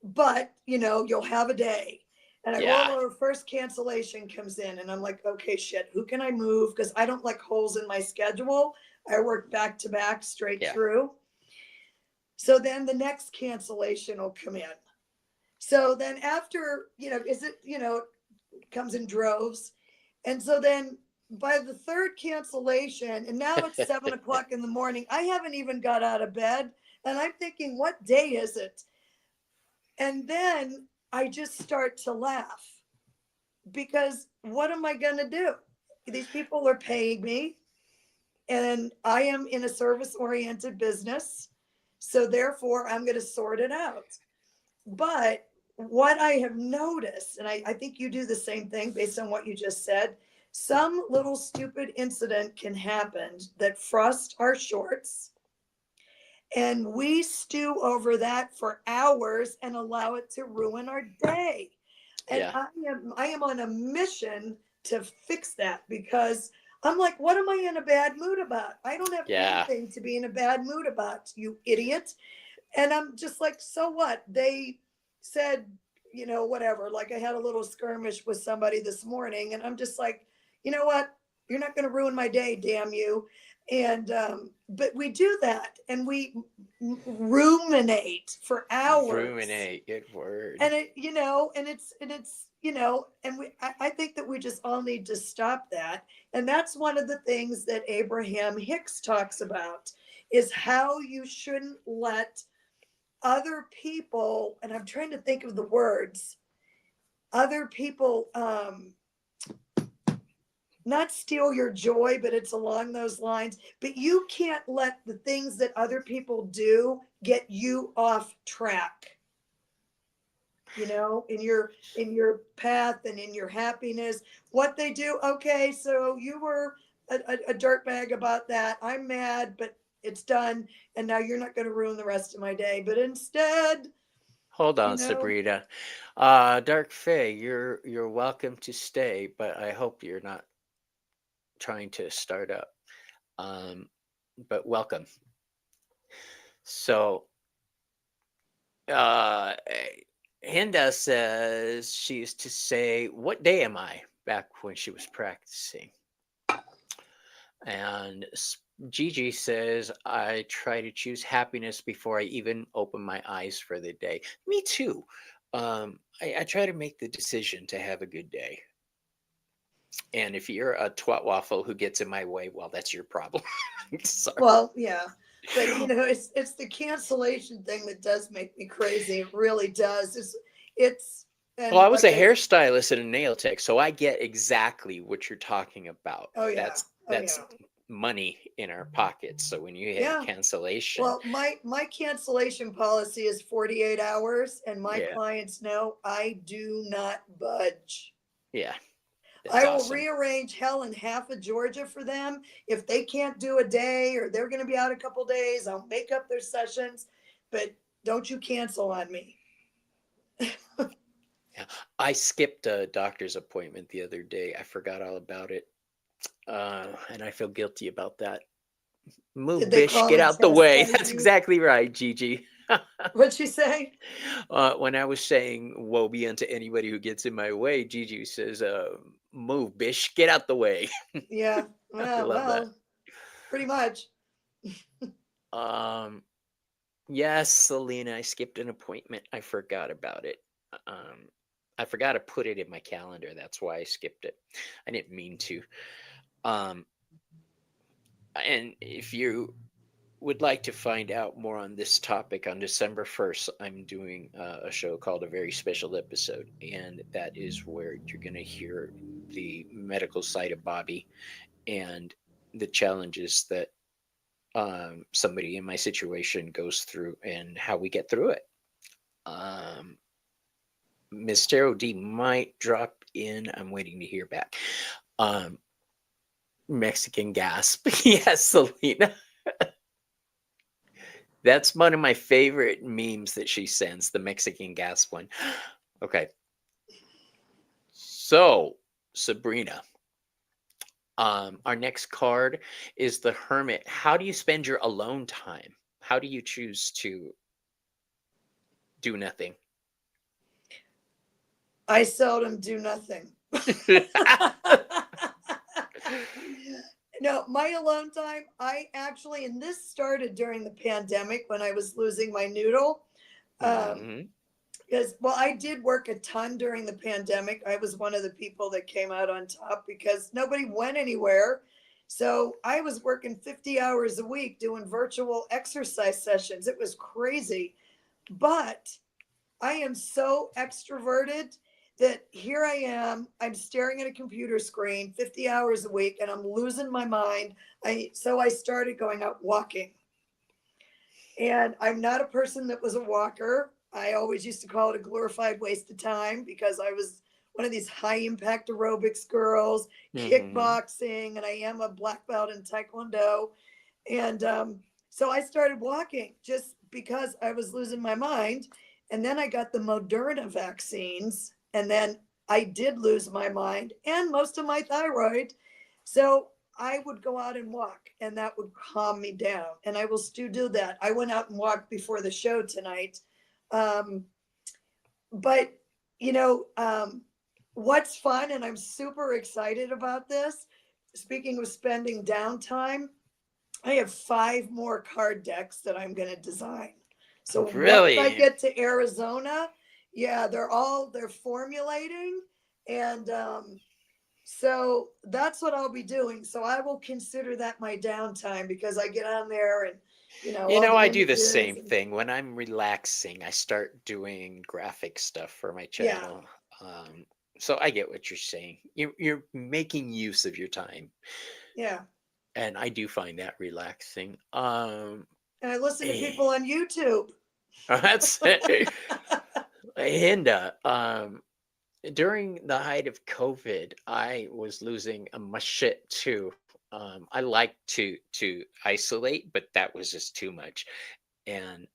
but you'll have a day. And I roll Yeah. over, first cancellation comes in, and I'm like, okay, shit, who can I move? Because I don't like holes in my schedule. I work back to back straight Yeah. through. So then the next cancellation will come in. So then after, it comes in droves. And so then by the third cancellation, and now it's 7 o'clock in the morning, I haven't even got out of bed. And I'm thinking, what day is it? And then I just start to laugh, because what am I going to do? These people are paying me, and I am in a service oriented business. So therefore, I'm going to sort it out. But what I have noticed, and I think you do the same thing based on what you just said, some little stupid incident can happen that frost our shorts, and we stew over that for hours and allow it to ruin our day. And Yeah. I am on a mission to fix that, because I'm like, what am I in a bad mood about? I don't have Yeah. anything to be in a bad mood about, you idiot. And I'm just like, so what? They said, whatever. Like, I had a little skirmish with somebody this morning, and I'm just like, you know what? You're not going to ruin my day, damn you. And, but we do that, and we ruminate for hours. Ruminate, good word. And I think that we just all need to stop that. And that's one of the things that Abraham Hicks talks about, is how you shouldn't let other people, and I'm trying to think of the words, other people, not steal your joy, but it's along those lines. But you can't let the things that other people do get you off track, in your path and in your happiness. What they do, okay, so you were a dirtbag about that. I'm mad, but it's done. And now you're not going to ruin the rest of my day. But instead, Hold you on, know, Sabrina. Dark Fae, you're welcome to stay, but I hope you're not trying to start up. Um, but welcome. So, uh, Hinda says she used to say, "What day am I?" back when she was practicing. And Gigi says, "I try to choose happiness before I even open my eyes for the day." Me too. I try to make the decision to have a good day. And if you're a twat waffle who gets in my way, well, that's your problem. Sorry. well, yeah. But it's the cancellation thing that does make me crazy. It really does. It's Well, and I was like a I hairstylist and a nail tech, so I get exactly what you're talking about. oh yeah. Oh That's yeah. money in our pockets. So when you have Yeah. cancellation, Well, my cancellation policy is 48 hours, and my yeah, clients know I do not budge. yeah, that's I will awesome. rearrange hell in half of Georgia for them. If they can't do a day, or they're going to be out a couple days, I'll make up their sessions, but don't you cancel on me. Yeah. I skipped a doctor's appointment the other day. I forgot all about it. And I feel guilty about that. Did Move, they bish, call get and out the way. chastise That's you? exactly right, Gigi. What'd she say? When I was saying woe be unto anybody who gets in my way, Gigi says, move, bish, get out the way. Yeah. I Well, love that. pretty much. Um, yes, Selena, I skipped an appointment. I forgot about it. Um, I forgot to put it in my calendar. That's why I skipped it. I didn't mean to. Um, and if you would like to find out more on this topic, on December 1st, I'm doing a show called A Very Special Episode. And that is where you're going to hear the medical side of Bobby and the challenges that somebody in my situation goes through and how we get through it. Miss Tarot D might drop in. I'm waiting to hear back. Um, Mexican gasp. Yes, Selena. That's one of my favorite memes that she sends, the Mexican gas one. Okay. So, Sabrina, our next card is the Hermit. How do you spend your alone time? How do you choose to do nothing? I seldom do nothing. No, my alone time, I actually, and this started during the pandemic when I was losing my noodle. Um, Mhm. because, well, I did work a ton during the pandemic. I was one of the people that came out on top because nobody went anywhere. So I was working 50 hours a week doing virtual exercise sessions. It was crazy. But I am so extroverted that here I am. I'm staring at a computer screen 50 hours a week, and I'm losing my mind. So I started going out walking. And I'm not a person that was a walker. I always used to call it a glorified waste of time because I was one of these high impact aerobics girls, Mhm. kickboxing, and I am a black belt in Taekwondo. And so I started walking just because I was losing my mind. And then I got the Moderna vaccines. And then I did lose my mind and most of my thyroid. So I would go out and walk, and that would calm me down. And I will still do that. I went out and walked before the show tonight. Um, but, you know, what's fun, and I'm super excited about this. Speaking of spending downtime, I have 5 more card decks that I'm going to design. So once I Really? get to Arizona, yeah, they're formulating, and so that's what I'll be doing. So I will consider that my downtime, because I get on there and, You all know, the I do the images same and thing. When I'm relaxing, I start doing graphic stuff for my yeah, channel. Um, so I get what you're saying. You're making use of your time, yeah. and I do find that relaxing. And I listen to Eh, people on YouTube. that's Hinda. During the height of COVID, I was losing my shit too. I like to isolate, but that was just too much, and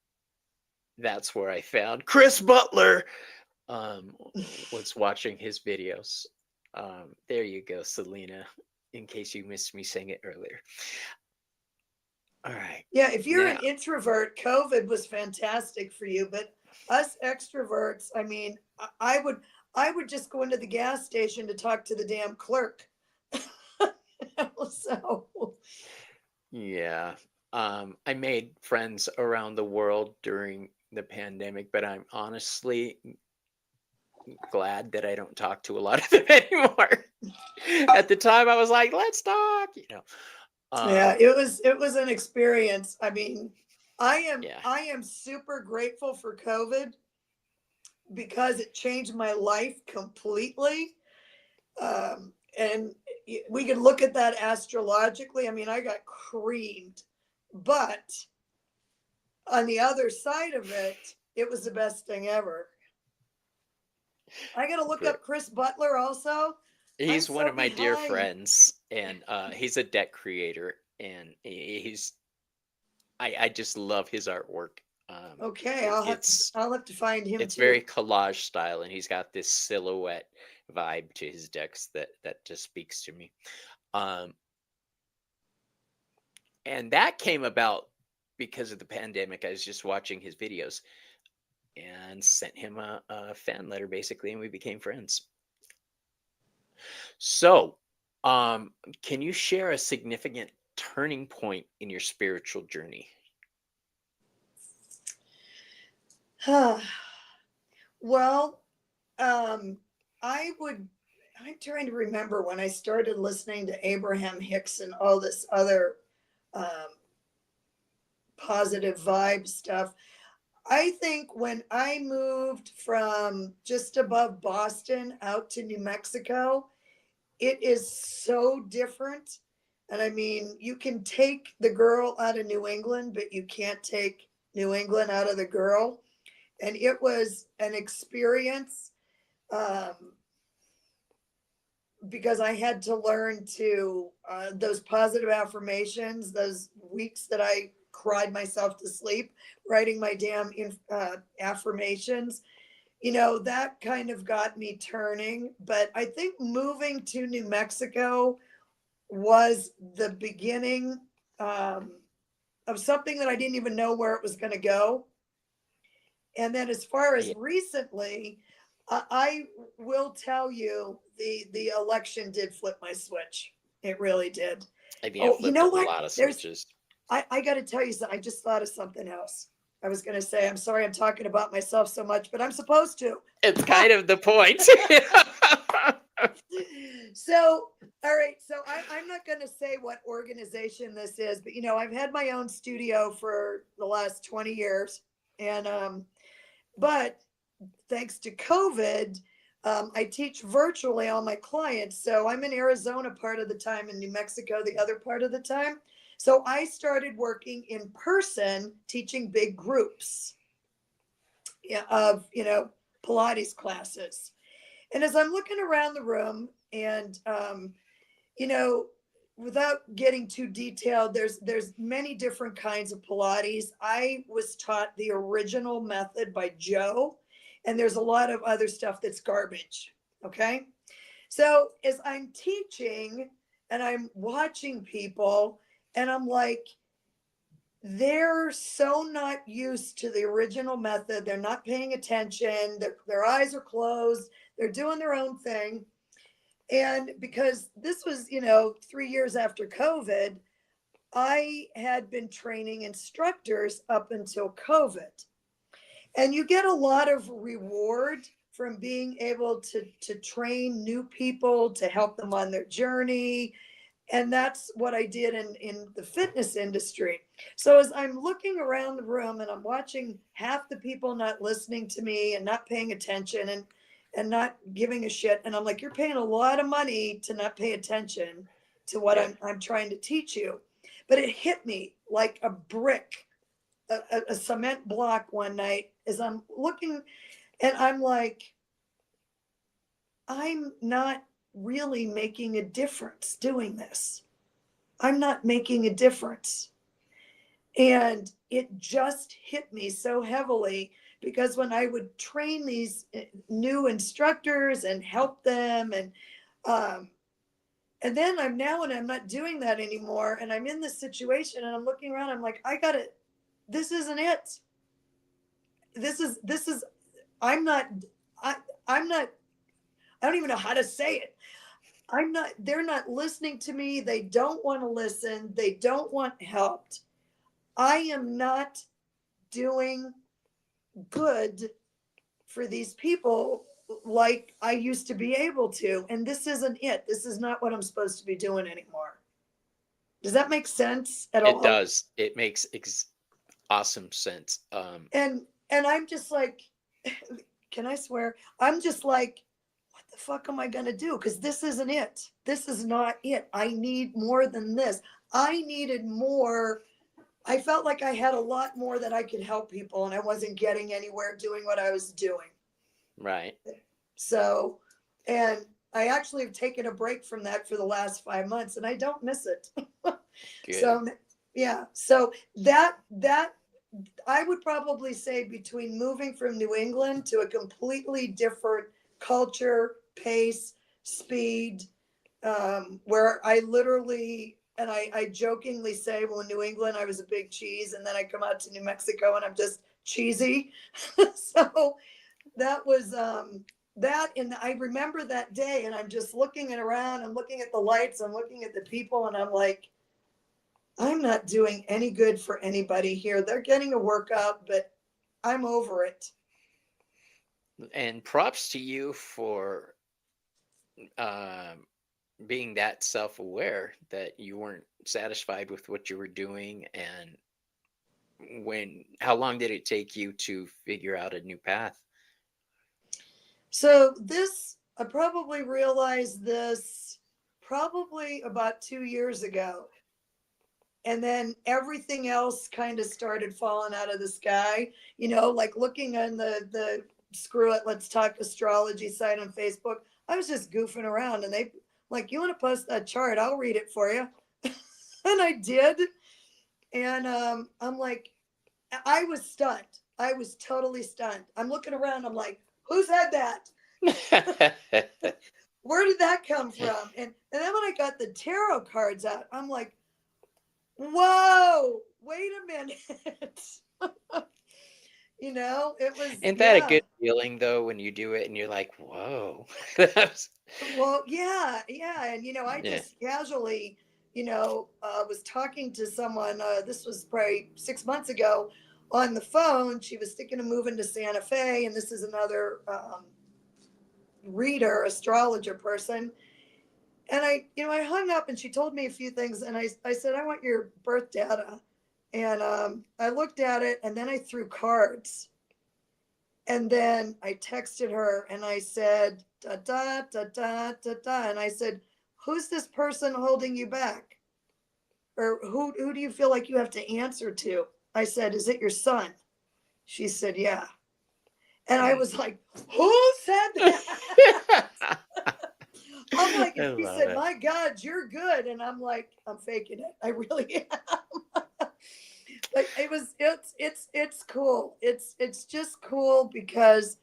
that's where I found Chris Butler. Um, was watching his videos. There you go, Selena. In case you missed me saying it earlier. All right, Yeah, if you're an now introvert, COVID was fantastic for you. But us extroverts, I mean, I would just go into the gas station to talk to the damn clerk. So yeah. I made friends around the world during the pandemic, but I'm honestly glad that I don't talk to a lot of them anymore. At the time, I was like, "Let's talk," you know. yeah, Um, it was an experience. I mean, yeah, I am super grateful for COVID, because it changed my life completely. And we could look at that astrologically. I mean, I got creamed, but on the other side of it, it was the best thing ever. I got to look but up Chris Butler also. I'm he's one so of my dear behind. friends, and he's a deck creator, and he's I just love his artwork. Okay, It, it's I'll have to find him it's very too. collage style, and he's got this silhouette vibe to his decks that just speaks to me. Um, and that came about because of the pandemic. I was just watching his videos and sent him a fan letter basically, and we became friends. So, um, can you share a significant turning point in your spiritual journey? Well, um, I would. I'm trying to remember when I started listening to Abraham Hicks and all this other um, positive vibe stuff. I think when I moved from just above Boston out to New Mexico, it is so different. And I mean, you can take the girl out of New England, but you can't take New England out of the girl. And it was an experience, um, because I had to learn to, those positive affirmations, those weeks that I cried myself to sleep, writing my damn affirmations, that kind of got me turning. But I think moving to New Mexico was the beginning, um, of something that I didn't even know where it was going to go. And then as far as Yeah, recently, I will tell you, the election did flip my switch. It really did. I mean, it Oh, you flipped know a what? lot of There's switches. I got to tell you something. I just thought of something else. I was going to say, I'm sorry I'm talking about myself so much, but I'm supposed to. It's kind of the point. So, all right. So I'm not going to say what organization this is, but I've had my own studio for the last 20 years. And, but thanks to COVID, I teach virtually all my clients. So I'm in Arizona part of the time, in New Mexico the other part of the time. So I started working in person, teaching big groups, yeah, of, Pilates classes. And as I'm looking around the room, and, you know, without getting too detailed, there's many different kinds of Pilates. I was taught the original method by Joe, and there's a lot of other stuff that's garbage. Okay. So as I'm teaching and I'm watching people, and I'm like, they're so not used to the original method. They're not paying attention. Their eyes are closed. They're doing their own thing. And because this was, 3 years after COVID, I had been training instructors up until COVID. And you get a lot of reward from being able to train new people, to help them on their journey. And that's what I did in the fitness industry. So as I'm looking around the room and I'm watching half the people not listening to me and not paying attention, and not giving a shit, and I'm like, you're paying a lot of money to not pay attention to what Yeah. I'm trying to teach you. But it hit me like a brick, a cement block one night as I'm looking, and I'm like, I'm not really making a difference doing this. I'm not making a difference. And it just hit me so heavily, because when I would train these new instructors and help them, um, and then I'm not doing that anymore. And I'm in this situation and I'm looking around. I'm like, I got it. This isn't it. This is, I'm not, I, I'm not, I don't even know how to say it. They're not listening to me. They don't want to listen. They don't want helped. I am not doing good for these people like I used to be able to. And this isn't it. This is not what I'm supposed to be doing anymore. Does that make sense at It all? does. It makes awesome sense. And I'm just like, can I swear? I'm just like, what the fuck am I gonna do? Because this isn't it. This is not it. I need more than this. I needed more. I felt like I had a lot more that I could help people, and I wasn't getting anywhere doing what I was doing. Right. So, and I actually have taken a break from that for the last 5 months, and I don't miss it. Good. So, yeah. So that I would probably say, between moving from New England to a completely different culture, pace, speed, where I literally, and I jokingly say, well, in New England, I was a big cheese, and then I come out to New Mexico and I'm just cheesy. So that was, that, and I remember that day, and I'm just looking around, I'm looking at the lights, I'm looking at the people, and I'm like, I'm not doing any good for anybody here. They're getting a workout, but I'm over it. And props to you for um, being that self-aware that you weren't satisfied with what you were doing. And how long did it take you to figure out a new path? So I probably realized this probably about 2 years ago. And then everything else kind of started falling out of the sky, like looking on the screw it, let's talk astrology site on Facebook. I was just goofing around, and they like, you want to post that chart? I'll read it for you. And I did. And I'm like, I was stunned. I was totally stunned. I'm looking around. I'm like, who said that? Where did that come from? And then when I got the tarot cards out, I'm like, whoa, wait a minute. It was, Isn't that a yeah. good feeling though when you do it and you're like, whoa? That's- Well, yeah, yeah. And, I yeah. just casually, was talking to someone, this was probably 6 months ago, on the phone. She was thinking of moving to Santa Fe. And this is another reader, astrologer person. And I hung up, and she told me a few things. And I said, I want your birth data. And I looked at it, and then I threw cards. And then I texted her and I said, da da da da da da. And I said, who's this person holding you back? Or who do you feel like you have to answer to? I said, is it your son? She said, yeah. And I Hmm. was like, who said that? I'm like, I and she love said, it. my God, you're good. And I'm like, I'm faking it. I really am. But it's cool. It's just cool because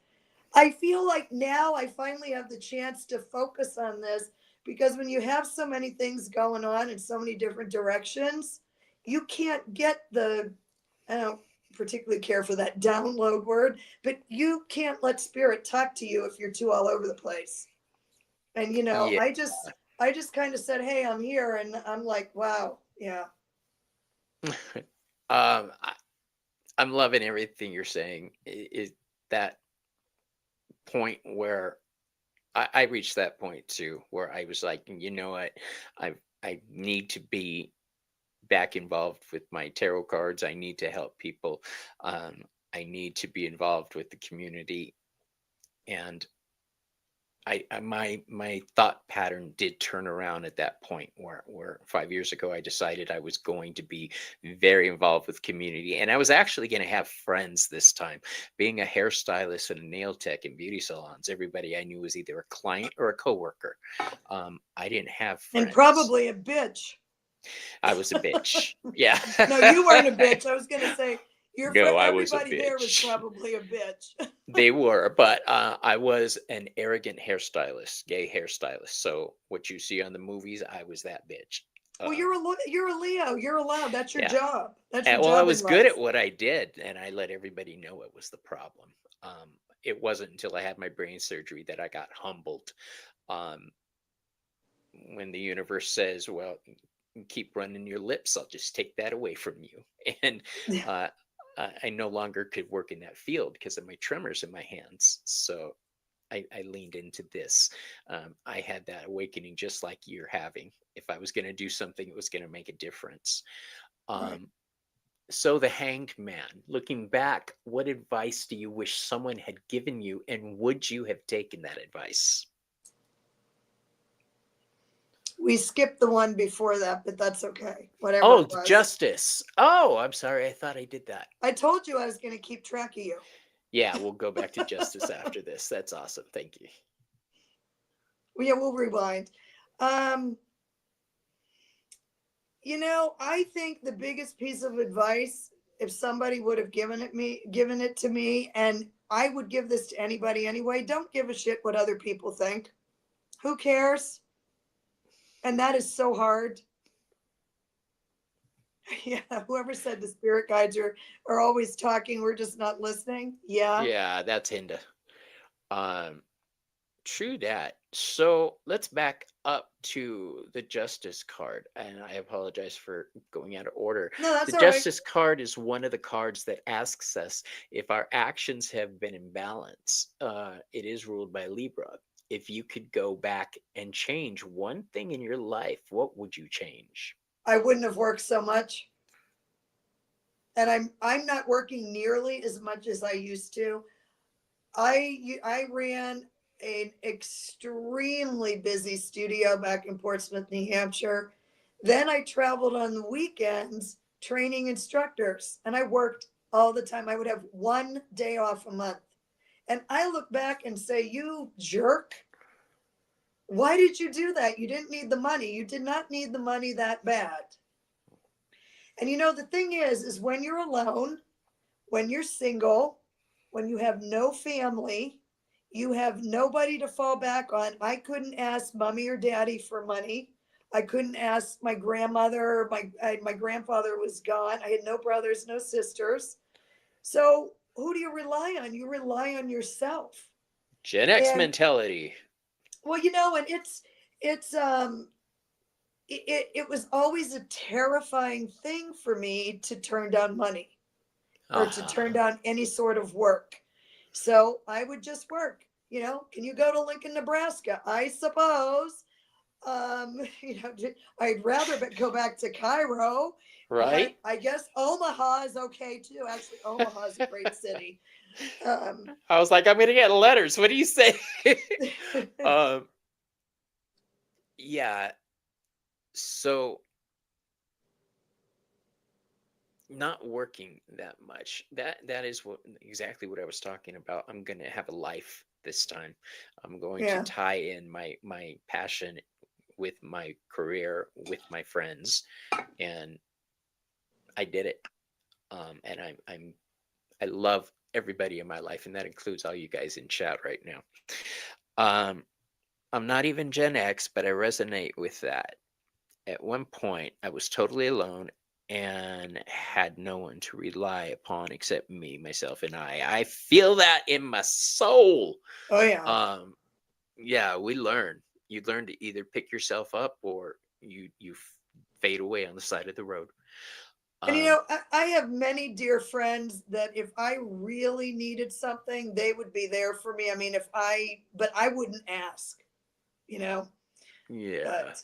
I feel like now I finally have the chance to focus on this, because when you have so many things going on in so many different directions, you can't get the, I don't particularly care for that download word, but you can't let spirit talk to you if you're too all over the place. And Yeah. I just kind of said, "Hey, I'm here," and I'm like, "Wow, yeah." I, I'm loving everything you're saying. Is that point where I reached that point too, where I was like, you know what, I need to be back involved with my tarot cards. I need to help people. Um, I need to be involved with the community. And my thought pattern did turn around at that point where 5 years ago I decided I was going to be very involved with community, and I was actually going to have friends this time. Being a hairstylist and a nail tech in beauty salons, everybody I knew was either a client or a coworker. I didn't have And friends. probably a bitch. I was a bitch. Yeah. No, you weren't a bitch. I was going to say your friend, No, I was a everybody there was bitch. probably a bitch. They were, but I was an arrogant hairstylist, gay hairstylist. So what you see on the movies, I was that bitch. Well, Um, you're a Leo. You're allowed. That's your yeah. job. That's your Well, I job in was good at life. what I did, and I let everybody know it was the problem. Um, it wasn't until I had my brain surgery that I got humbled. Um, when the universe says, "Well, keep running your lips, I'll just take that away from you," and uh, I no longer could work in that field because of my tremors in my hands. So I leaned into this. I had that awakening just like you're having. If I was going to do something, it was going to make a difference. Right. Um, so, the hanged man, looking back, what advice do you wish someone had given you, and would you have taken that advice? We skipped the one before that, but that's okay. Whatever Oh, it was. justice. Oh, I'm sorry. I thought I did that. I told you I was going to keep track of you. Yeah, we'll go back to justice after this. That's awesome. Thank you. Well, yeah, we'll rewind. Um, I think the biggest piece of advice, if somebody would have given it to me, and I would give this to anybody anyway, don't give a shit what other people think. Who cares? And that is so hard. Yeah, whoever said the spirit guides are always talking, we're just not listening. Yeah. Yeah, that's Hinda. Um, True that. So let's back up to the Justice card. And I apologize for going out of order. No, The that's all right. Justice card is one of the cards that asks us if our actions have been in balance. It is ruled by Libra. If you could go back and change one thing in your life, what would you change? I wouldn't have worked so much. And I'm not working nearly as much as I used to. I ran an extremely busy studio back in Portsmouth, New Hampshire. Then I traveled on the weekends training instructors, and I worked all the time. I would have one day off a month. And I look back and say, "You jerk. Why did you do that? You didn't need the money. You did not need the money that bad." And the thing is when you're alone, when you're single, when you have no family, you have nobody to fall back on. I couldn't ask mommy or daddy for money. I couldn't ask my grandmother. My grandfather was gone. I had no brothers, no sisters. So who do you rely on? You rely on yourself. Gen X And mentality. well, and it's it was always a terrifying thing for me to turn down money or to turn Uh-huh. down any sort of work. So I would just work. Can you go to Lincoln, Nebraska? I suppose. I'd rather go back to Cairo, but Right? I guess Omaha is okay too. Actually, Omaha is a great city. Um, I was like, I'm gonna get letters. What do you say? um, yeah. So not working that much. That is what exactly what I was talking about. I'm gonna have a life this time. I'm going to yeah, tie in my passion with my career, with my friends, and I did it. And I love everybody in my life, and that includes all you guys in chat right now. Um, I'm not even Gen X, but I resonate with that. At one point, I was totally alone and had no one to rely upon except me, myself, and I. I feel that in my soul. Oh yeah. Yeah, we learn. You learn to either pick yourself up or you fade away on the side of the road. And Um, I have many dear friends that if I really needed something, they would be there for me. I mean, but I wouldn't ask, you know, yeah. but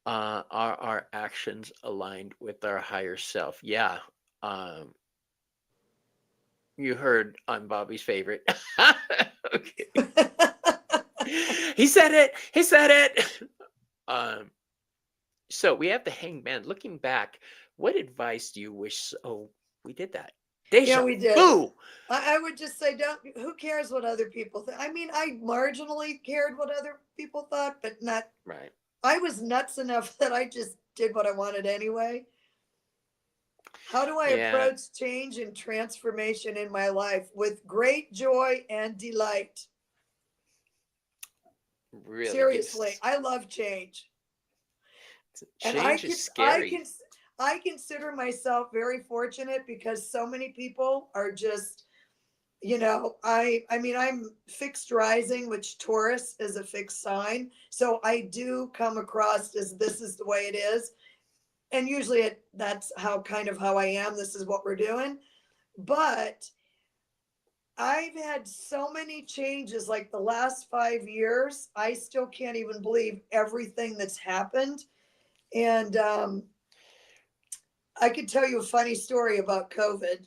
Are our actions aligned with our higher self? Yeah. Um, you heard I'm Bobby's favorite. Okay. He said it. He said it. Um, so we have the hangman. Looking back, what advice do you wish? Oh, we did that. yeah, Deja we did. vu. I would just say, don't, who cares what other people think? I mean, I marginally cared what other people thought, but not, Right. I was nuts enough that I just did what I wanted anyway. How do I Yeah. approach change and transformation in my life? With great joy and delight. Really good. Seriously, I love change. And Change is scary. I consider myself very fortunate because so many people are just, I mean, I'm fixed rising, which Taurus is a fixed sign. So I do come across as this is the way it is. And usually that's how I am. This is what we're doing. But I've had so many changes like the last 5 years. I still can't even believe everything that's happened. And I could tell you a funny story about COVID.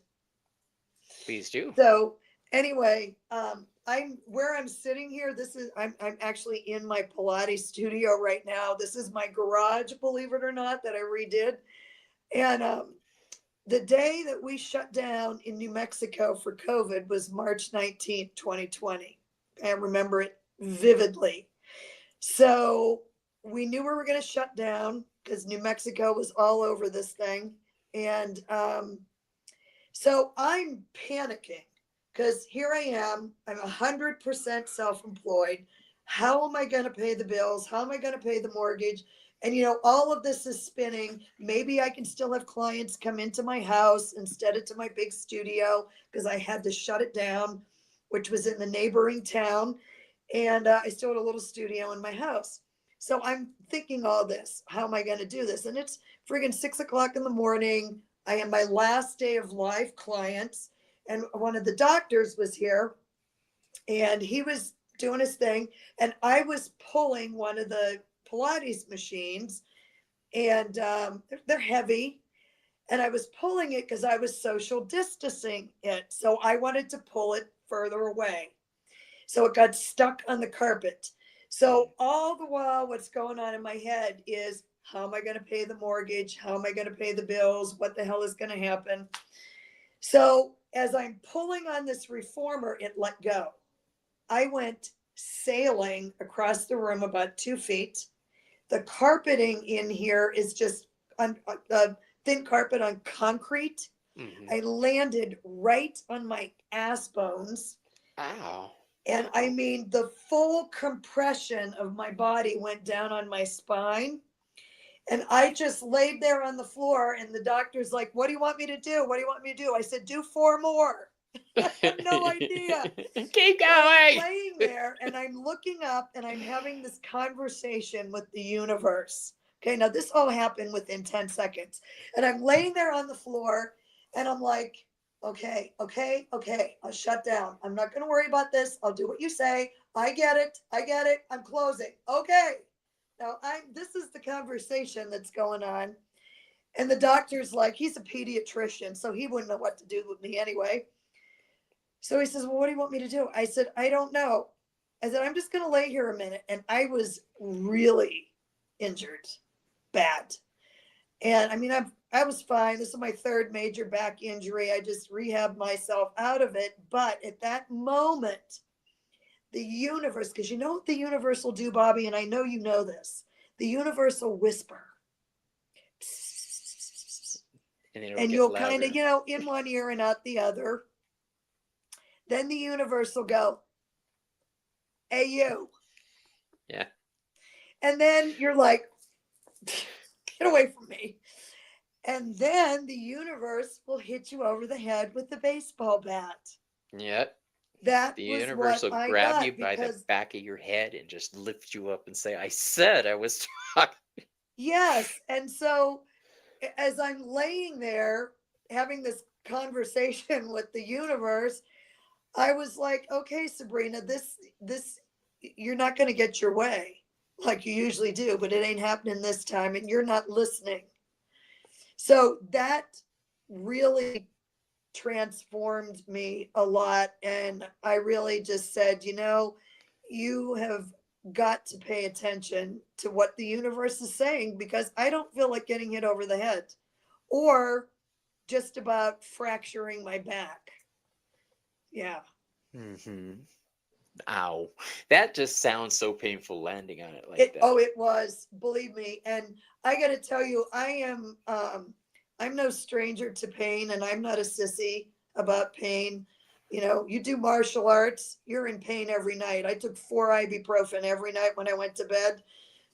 Please do. So anyway, I'm where I'm sitting here. I'm actually in my Pilates studio right now. This is my garage, believe it or not, that I redid. And the day that we shut down in New Mexico for COVID was March 19th, 2020. I remember it vividly. So we knew we were going to shut down because New Mexico was all over this thing. And so I'm panicking because here I am. I'm 100% self employed. How am I going to pay the bills? How am I going to pay the mortgage? And, all of this is spinning. Maybe I can still have clients come into my house instead of to my big studio because I had to shut it down, which was in the neighboring town. And I still had a little studio in my house. So I'm thinking all this. How am I going to do this? And it's friggin' 6 o'clock in the morning. I am my last day of live clients. And one of the doctors was here and he was doing his thing. And I was pulling one of the Pilates machines and they're heavy. And I was pulling it because I was social distancing it. So I wanted to pull it further away. So it got stuck on the carpet. So all the while, what's going on in my head is how am I going to pay the mortgage? How am I going to pay the bills? What the hell is going to happen? So as I'm pulling on this reformer, it let go. I went sailing across the room about 2 feet. The carpeting in here is just on thin carpet on concrete. Mm-hmm. I landed right on my ass bones. Ow. And I mean, the full compression of my body went down on my spine. And I just laid there on the floor. And the doctor's like, what do you want me to do? What do you want me to do? I said, do 4 more. I have no idea. Keep So I'm going. laying there and I'm looking up and I'm having this conversation with the universe. Okay, now this all happened within 10 seconds. And I'm laying there on the floor and I'm like, okay, I'll shut down. I'm not going to worry about this. I'll do what you say. I get it. I'm closing. Okay. Now this is the conversation that's going on. And the doctor's like, he's a pediatrician, so he wouldn't know what to do with me anyway. So he says, well, what do you want me to do? I said, I don't know. I said, I'm just going to lay here a minute. And I was really injured, bad. And I mean, I was fine. This is my 3rd major back injury. I just rehabbed myself out of it. But at that moment, the universe, because you know what the universe will do, Bobby, and I know you know this, the universe will whisper. And then it'll and get you'll kind of, louder. in one ear and out the other. Then the universe will go, hey, you. Yeah. And then you're like, get away from me. And then the universe will hit you over the head with the baseball bat. Yeah. That The was universe what will I grab you got by the because, back of your head and just lift you up and say, I said I was talking. yes. And so as I'm laying there having this conversation with the universe, I was like, okay, Sabrina, this, you're not going to get your way like you usually do, but it ain't happening this time and you're not listening. So that really transformed me a lot. And I really just said, you have got to pay attention to what the universe is saying because I don't feel like getting hit over the head or just about fracturing my back. Yeah. Hmm. Ow. That just sounds so painful landing on it like that. It was, believe me. And I got to tell you, I'm no stranger to pain and I'm not a sissy about pain. You do martial arts, you're in pain every night. I took 4 ibuprofen every night when I went to bed.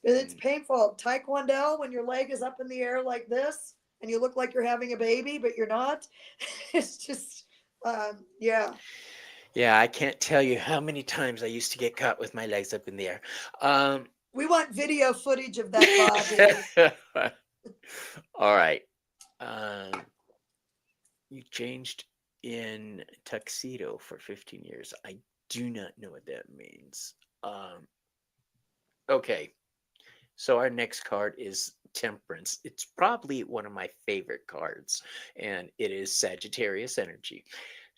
It's Mm. painful. Taekwondo, when your leg is up in the air like this and you look like you're having a baby, but you're not. It's just, yeah. Yeah, I can't tell you how many times I used to get caught with my legs up in the air. Um, We want video footage of that, Bobby. all right. Um, you changed in tuxedo for 15 years. I do not know what that means. Um, okay. So our next card is Temperance. It's probably one of my favorite cards, and it is Sagittarius energy.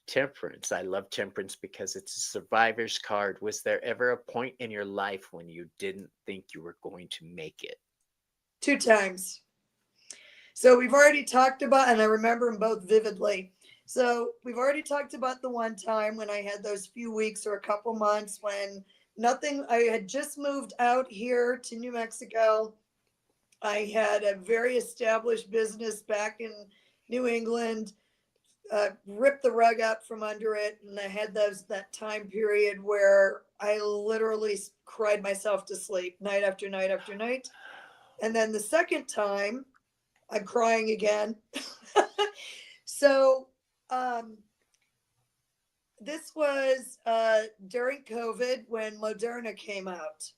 Temperance. I love Temperance because it's a survivor's card. Was there ever a point in your life when you didn't think you were going to make it? 2 times. So we've already talked about, and I remember them both vividly. So we've already talked about the one time when I had those few weeks or a couple months when nothing, I had just moved out here to New Mexico. I had a very established business back in New England, ripped the rug out from under it. And I had that time period where I literally cried myself to sleep night after night after night. And then the second time, I'm crying again. So this was during COVID when Moderna came out.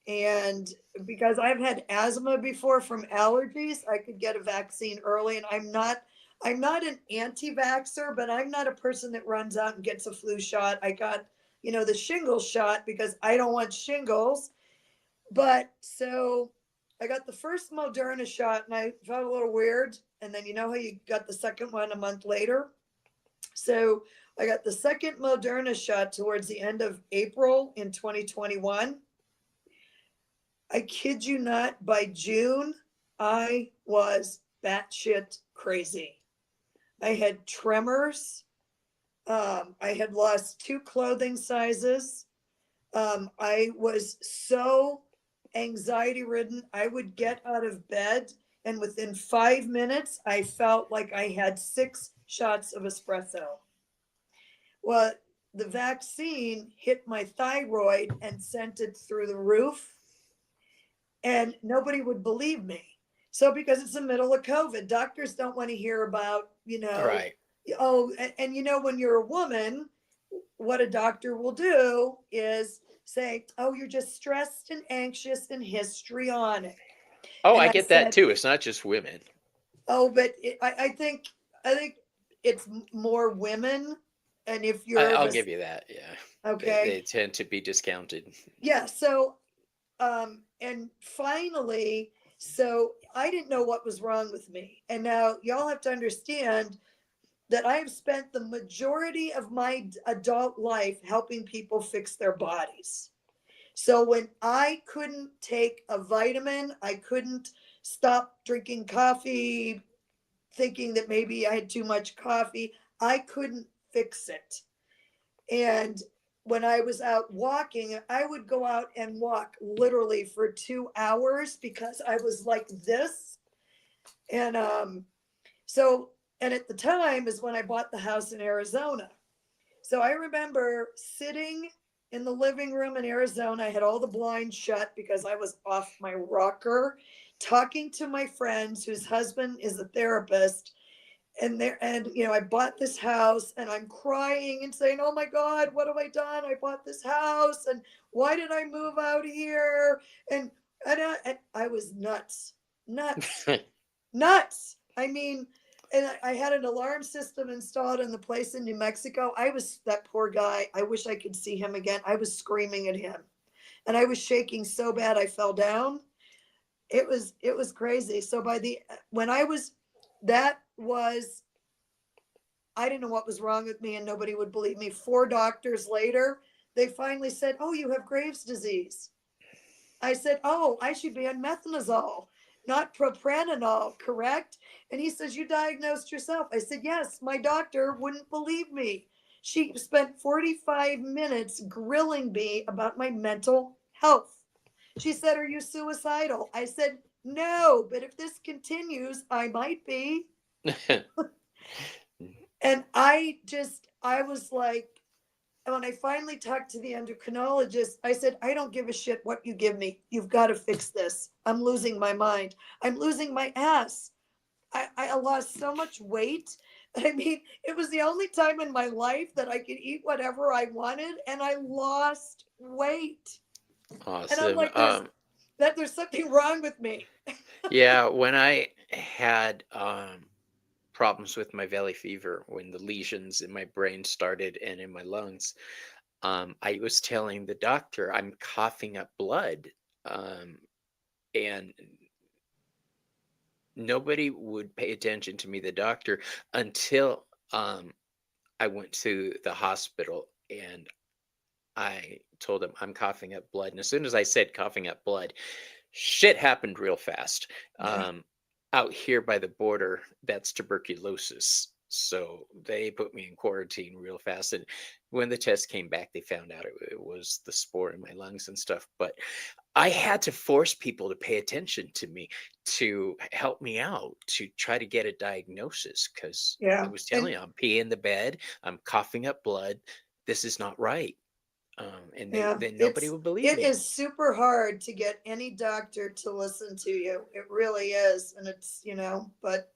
And because I've had asthma before from allergies, I could get a vaccine early. And I'm not an anti-vaxxer, but I'm not a person that runs out and gets a flu shot. I got, the shingles shot because I don't want shingles. But so I got the first Moderna shot and I felt a little weird. And then you know how you got the second one a month later? So I got the second Moderna shot towards the end of April in 2021. I kid you not, by June, I was batshit crazy. I had tremors. I had lost 2 clothing sizes. I was so anxiety ridden. I would get out of bed, and within 5 minutes, I felt like I had 6 shots of espresso. Well, the vaccine hit my thyroid and sent it through the roof, and nobody would believe me. So, because it's the middle of COVID, doctors don't want to hear about, Right. oh, and when you're a woman, what a doctor will do is say, oh, you're just stressed and anxious and histrionic. Oh, And I I get that said, too. It's not just women. oh, but I think it's more women. And if you're I'll give you that. Yeah. okay, They tend to be discounted. yeah. So, and finally, so I didn't know what was wrong with me. And now y'all have to understand that I have spent the majority of my adult life helping people fix their bodies. So when I couldn't take a vitamin, I couldn't stop drinking coffee, thinking that maybe I had too much coffee, I couldn't fix it. And when I was out walking, I would go out and walk literally for 2 hours because I was like this. And So, and at the time is when I bought the house in Arizona. So I remember sitting in the living room in Arizona. I had all the blinds shut because I was off my rocker, talking to my friends whose husband is a therapist. And I bought this house and I'm crying and saying, oh my God, what have I done? I bought this house and why did I move out here? And I was nuts, nuts, nuts. I mean, and I had an alarm system installed in the place in New Mexico. I was that poor guy. I wish I could see him again. I was screaming at him and I was shaking so bad I fell down. It was crazy. So by the when I was that was I didn't know what was wrong with me and nobody would believe me. 4 doctors later, they finally said, "Oh, you have Graves' disease." I said, "Oh, I should be on methanazole, not propranolol, correct?" And he says, "You diagnosed yourself." I said, "Yes, my doctor wouldn't believe me." She spent 45 minutes grilling me about my mental health. She said, "Are you suicidal?" I said, "No, but if this continues, I might be." And I was like, when I finally talked to the endocrinologist, I said, "I don't give a shit what you give me. You've got to fix this. I'm losing my mind. I'm losing my ass. I lost so much weight. I mean, it was the only time in my life that I could eat whatever I wanted, and I lost weight. And I'm Awesome. like, there's something wrong with me. Yeah, when I had problems with my valley fever, when the lesions in my brain started and in my lungs, I was telling the doctor I'm coughing up blood. And nobody would pay attention to me, the doctor, until I went to the hospital and I told him I'm coughing up blood. And as soon as I said coughing up blood, shit happened real fast. Out here by the border, that's tuberculosis. So they put me in quarantine real fast. And when the test came back, they found out it was the spore in my lungs and stuff. But I had to force people to pay attention to me, to help me out, to try to get a diagnosis because I Yeah. was And telling you, I'm peeing the bed, I'm coughing up blood. This is not right. And they yeah, then nobody would believe it me. is super hard to get any doctor to listen to you. It really is. And but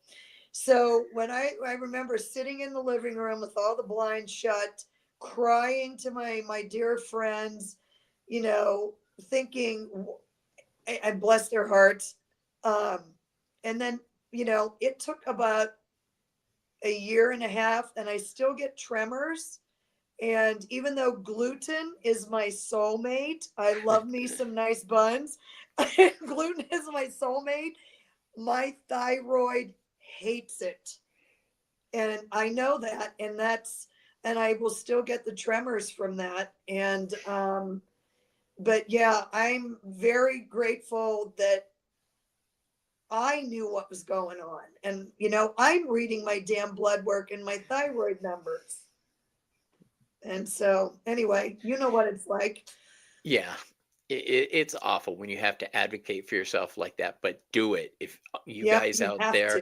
so when I remember sitting in the living room with all the blinds shut, crying to my dear friends, thinking I bless their hearts. Um, and then, it took about a year and a half and I still get tremors. And even though gluten is my soulmate, I love me some nice buns. Gluten is my soulmate. My thyroid hates it. And I know that. And I will still get the tremors from that. But yeah, I'm very grateful that I knew what was going on. And, I'm reading my damn blood work and my thyroid numbers. And so, anyway, you know what it's like. Yeah, it's awful when you have to advocate for yourself like that, but do it. If you Yep, guys you out have to. there,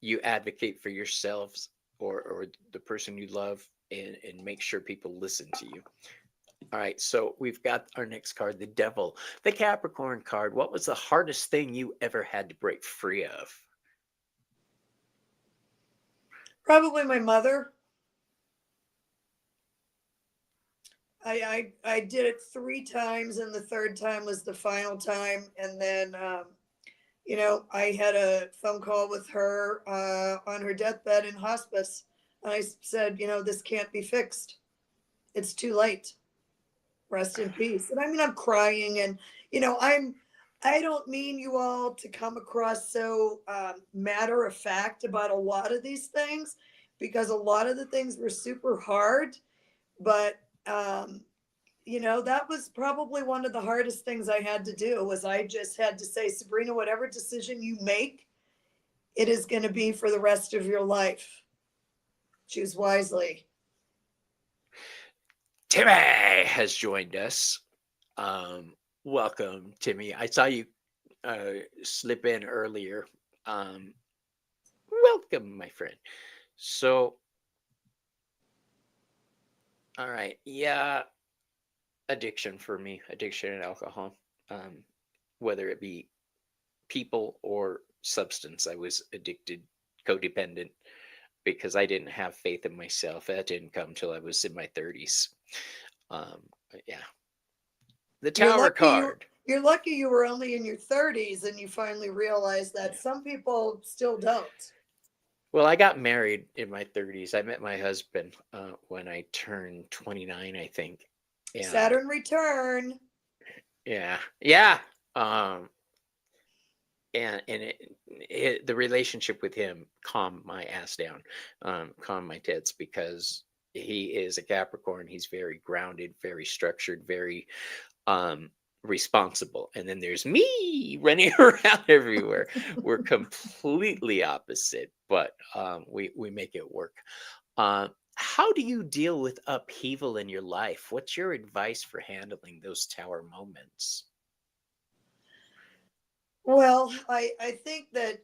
you advocate for yourselves or the person you love and make sure people listen to you. All right, so we've got our next card, the Devil, the Capricorn card. What was the hardest thing you ever had to break free of? Probably my mother. I did it 3 times, and the third time was the final time. And then, I had a phone call with her on her deathbed in hospice. And I said, this can't be fixed. It's too late. Rest in peace. And I mean, I'm crying, and I don't mean you all to come across so matter of fact about a lot of these things, because a lot of the things were super hard. But that was probably one of the hardest things I had to do. Was I just had to say, Sabrina, whatever decision you make, it is going to be for the rest of your life. Choose wisely. Timmy has joined us. Welcome, Timmy. I saw you slip in earlier. Um, Welcome, my friend. So, all right. Yeah, addiction for me, addiction and alcohol. Um, whether it be people or substance, I was addicted, codependent, because I didn't have faith in myself. That didn't come till I was in my 30s. Yeah. The You're Tower lucky you card. you're lucky you were only in your 30s and you finally realized that. Yeah. Some people still don't. Well, I got married in my 30s. I met my husband when I turned 29, I think. And Saturn return. yeah, yeah. Um, and the relationship with him calmed my ass down, calmed my tits, because he is a Capricorn. He's very grounded, very structured, very um responsible, and then there's me running around everywhere. We're completely opposite, but we make it work. How do you deal with upheaval in your life? What's your advice for handling those tower moments? Well, I think that,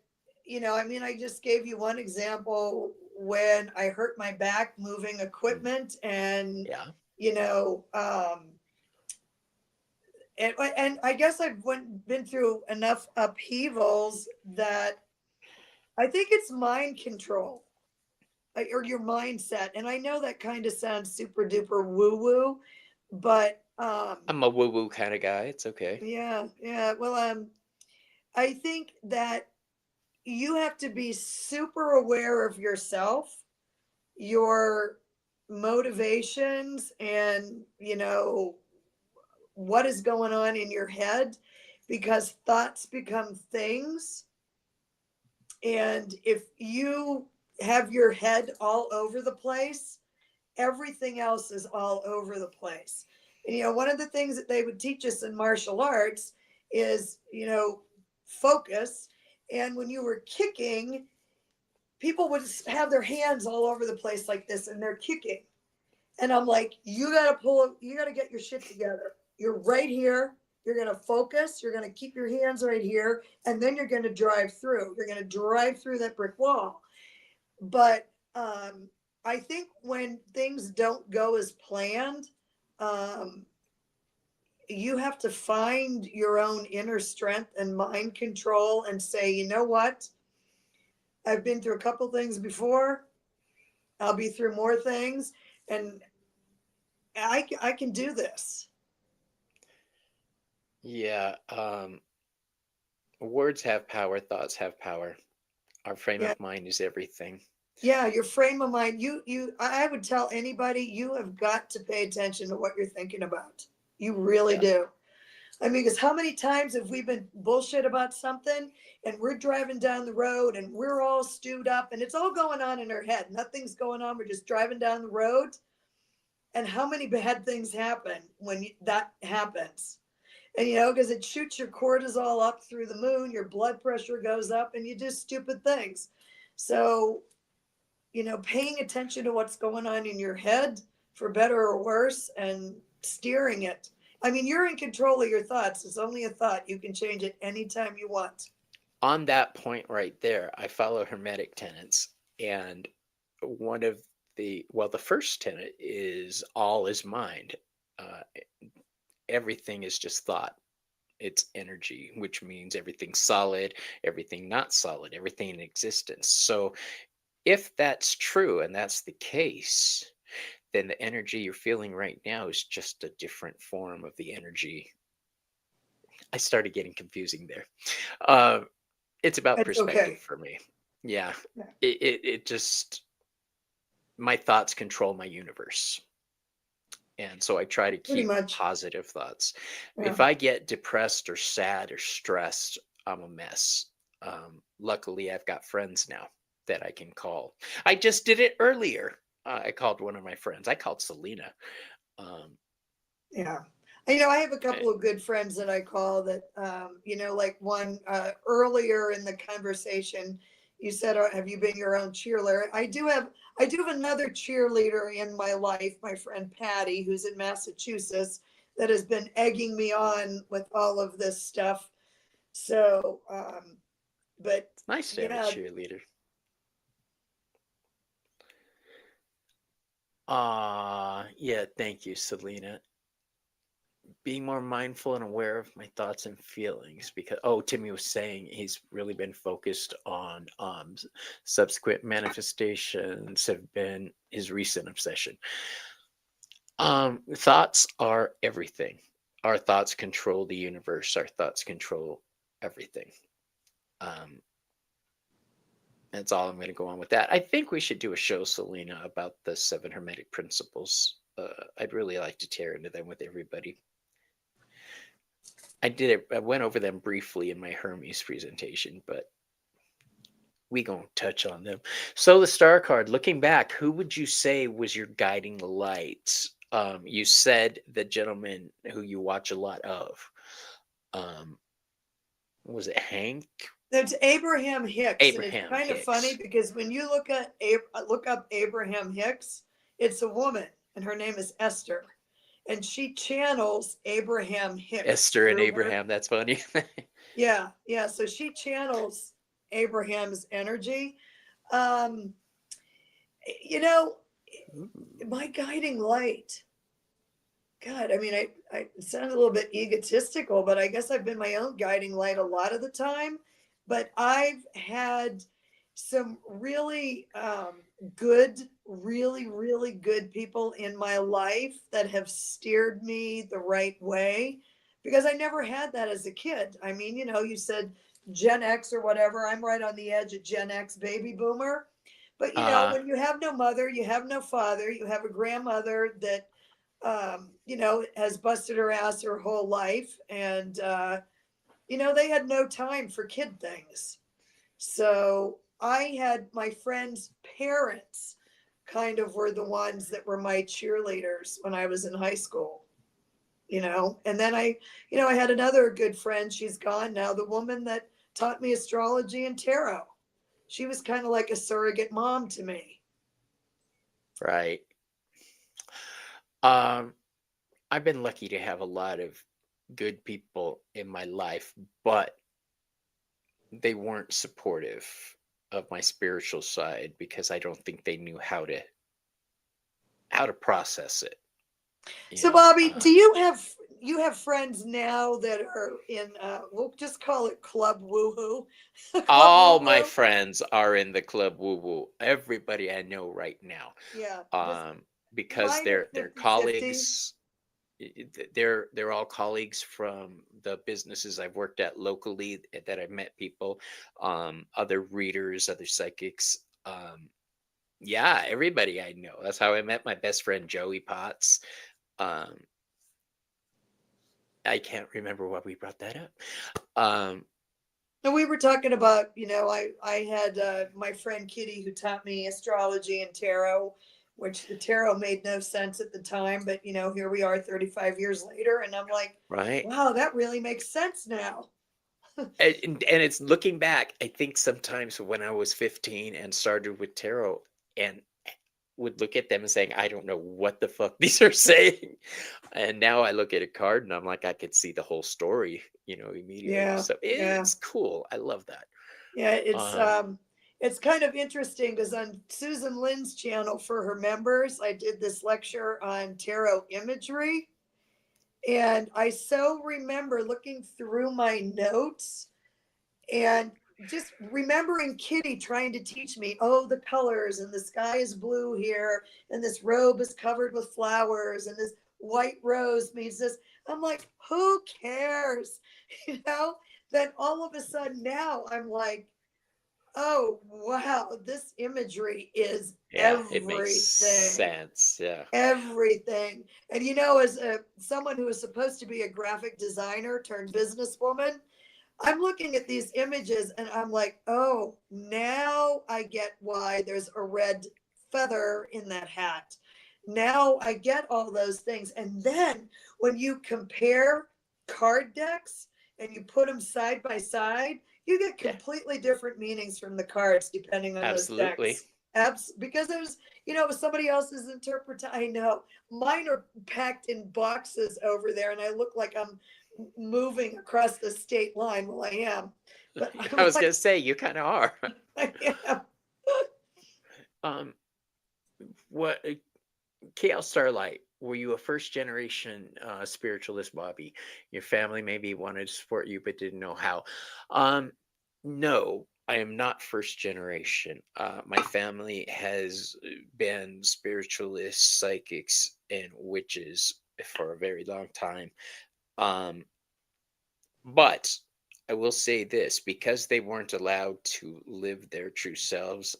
I mean, I just gave you one example when I hurt my back moving Mm, equipment, and, yeah. you know, and I guess I've been through enough upheavals that I think it's mind control, or your mindset. And I know that kind of sounds super duper woo woo, but I'm a woo woo kind of guy. It's okay. yeah, yeah. Well, I think that you have to be super aware of yourself, your motivations, and what is going on in your head, because thoughts become things. And if you have your head all over the place, everything else is all over the place. And one of the things that they would teach us in martial arts is, focus. And when you were kicking, people would have their hands all over the place like this and they're kicking. And I'm like, you got to get your shit together. You're right here. You're going to focus. You're going to keep your hands right here. And then you're going to drive through. You're going to drive through that brick wall. But I think when things don't go as planned, um, you have to find your own inner strength and mind control and say, you know what? I've been through a couple things before. I'll be through more things. And I can do this. Yeah. Words have power, thoughts have power. Our frame Yeah. of mind is everything. Yeah. Your frame of mind, I would tell anybody, you have got to pay attention to what you're thinking about. You really Yeah. do. I mean, because how many times have we been bullshit about something and we're driving down the road and we're all stewed up and it's all going on in our head? Nothing's going on. We're just driving down the road. And how many bad things happen when that happens? And, because it shoots your cortisol up through the moon, your blood pressure goes up, and you do stupid things. So, paying attention to what's going on in your head, for better or worse, and steering it. I mean, you're in control of your thoughts. It's only a thought. You can change it anytime you want. On that point right there, I follow Hermetic tenets. And one of the first tenet is all is mind. Uh, Everything is just thought. It's energy, which means everything solid, everything not solid, everything in existence. So if that's true and that's the case, then the energy you're feeling right now is just a different form of the energy. I started getting confusing there. Uh, it's about It's perspective okay. for me. Yeah, Yeah, it just, my thoughts control my universe. And so I try to pretty keep much. positive thoughts. Yeah. If I get depressed or sad or stressed, I'm a mess. Luckily, I've got friends now that I can call. I just did it earlier. I called one of my friends. I called Selena. Um, Yeah. I have a eh, couple of good friends that I call that, like one earlier in the conversation, you said, have you been your own cheerleader? I do have another cheerleader in my life, my friend Patty, who's in Massachusetts, that has been egging me on with all of this stuff. So, but nice to have a yeah, cheerleader. Yeah, thank you, Selena. Being more mindful and aware of my thoughts and feelings, because Timmy was saying he's really been focused on subsequent manifestations have been his recent obsession. Thoughts are everything. Our thoughts control the universe. Our thoughts control everything. um that's all I'm going to go on with that. I think we should do a show, Selena, about the 7 hermetic principles. I'd really like to tear into them with everybody. I went over them briefly in my Hermes presentation, but we gonna touch on them. So the star card, looking back, who would you say was your guiding light? You said the gentleman who you watch a lot of. Um, was it Hank? That's Abraham Hicks, and it's Abraham kind of funny Hicks. because when you look up Abraham Hicks, it's a woman, and her name is Esther, and she channels Abraham Hicks Esther and through her. Abraham. That's funny. Yeah, yeah. So she channels Abraham's energy. Um, you know, my guiding light. God, I mean, it sounds a little bit egotistical, but I guess I've been my own guiding light a lot of the time. But I've had some really good, really, really good people in my life that have steered me the right way because I never had that as a kid. I mean, you said Gen X or whatever. I'm right on the edge of Gen X baby boomer. But, uh when you have no mother, you have no father, you have a grandmother that has busted her ass her whole life. And, they had no time for kid things. So I had my friends' parents kind of were the ones that were my cheerleaders when I was in high school. And then I had another good friend. She's gone now. The woman that taught me astrology and tarot. She was kind of like a surrogate mom to me. right. um I've been lucky to have a lot of good people in my life, but they weren't supportive of my spiritual side because I don't think they knew how to process it. You So, know, Bobby, do you have friends now that are in we'll just call it Club Woohoo, Club Woo all my Woo? friends are in the club woo woo. Everybody I know right now, Yeah, just um, because mine are they're 50-50. colleagues. They're all colleagues from the businesses I've worked at locally that I've met people, other readers, other psychics. Yeah, everybody I know. That's how I met my best friend Joey Potts. Um, I can't remember why we brought that up. Um, And we were talking about, I had my friend Kitty who taught me astrology and tarot, which the tarot made no sense at the time, but here we are 35 years later, and I'm like, right. wow, that really makes sense now. And it's looking back, I think sometimes when I was 15 and started with tarot and would look at them and saying, I don't know what the fuck these are saying. And now I look at a card and I'm like, I could see the whole story, immediately. Yeah, So yeah. it's cool. I love that. Yeah, Um, it's kind of interesting because on Susan Lynn's channel for her members, I did this lecture on tarot imagery. And I so remember looking through my notes and just remembering Kitty trying to teach me, oh, the colors, and the sky is blue here, and this robe is covered with flowers, and this white rose means this. I'm like, who cares? You know? Then all of a sudden now I'm like, oh, wow, this imagery is yeah, it makes everything. sense. Yeah. Everything. And as someone who is supposed to be a graphic designer turned businesswoman, I'm looking at these images and I'm like, oh, now I get why there's a red feather in that hat. Now I get all those things. And then when you compare card decks and you put them side by side, you get Yeah, completely different meanings from the cards depending on those absolutely. decks. Because it was somebody else's interpretation. I know mine are packed in boxes over there, and I look like I'm moving across the state line. Well, I am, but I I'm was like, gonna say you kind of are. I am. um, what KL Starlight, were you a first generation spiritualist, Bobby? Your family maybe wanted to support you but didn't know how. Um, no, I am not first generation. My family has been spiritualists, psychics, and witches for a very long time. Um, but I will say this, because they weren't allowed to live their true selves,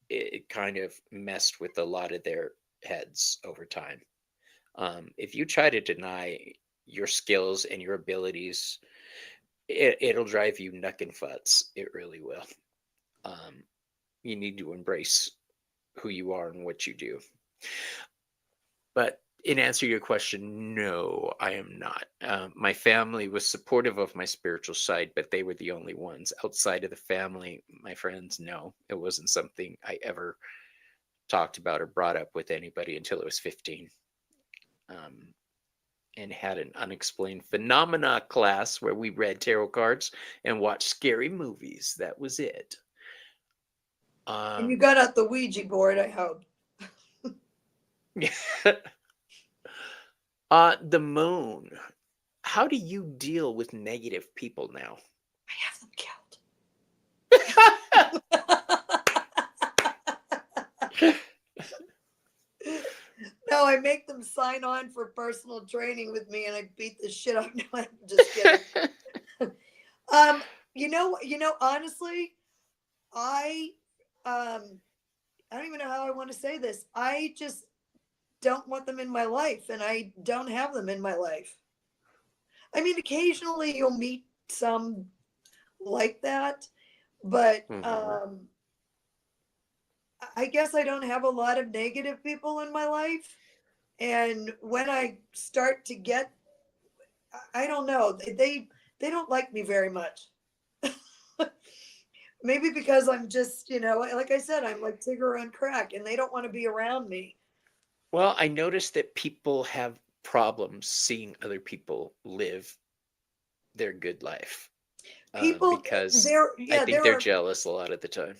it kind of messed with a lot of their heads over time. If you try to deny your skills and your abilities, it'll drive you nuck and futz. It really will. Um, you need to embrace who you are and what you do. But in answer to your question, no, I am not. My family was supportive of my spiritual side, but they were the only ones. Outside of the family, my friends, no, it wasn't something I ever talked about or brought up with anybody until I was 15. And had an unexplained phenomena class where we read tarot cards and watched scary movies. That was it. And you Um, got out the Ouija board, I hope. the moon. How do you deal with negative people now? I have them killed. No, I make them sign on for personal training with me, and I beat the shit out of them. I'm just kidding. Honestly, I I don't even know how I want to say this. I just don't want them in my life, and I don't have them in my life. I mean, occasionally you'll meet some like that, but Mhm. I guess I don't have a lot of negative people in my life. And when I start to get, I don't know, they don't like me very much. Maybe because I'm just, like I said, I'm like Tigger on crack, and they don't want to be around me. Well, I noticed that people have problems seeing other people live their good life People, because there, I yeah, think there they're are. jealous a lot of the time.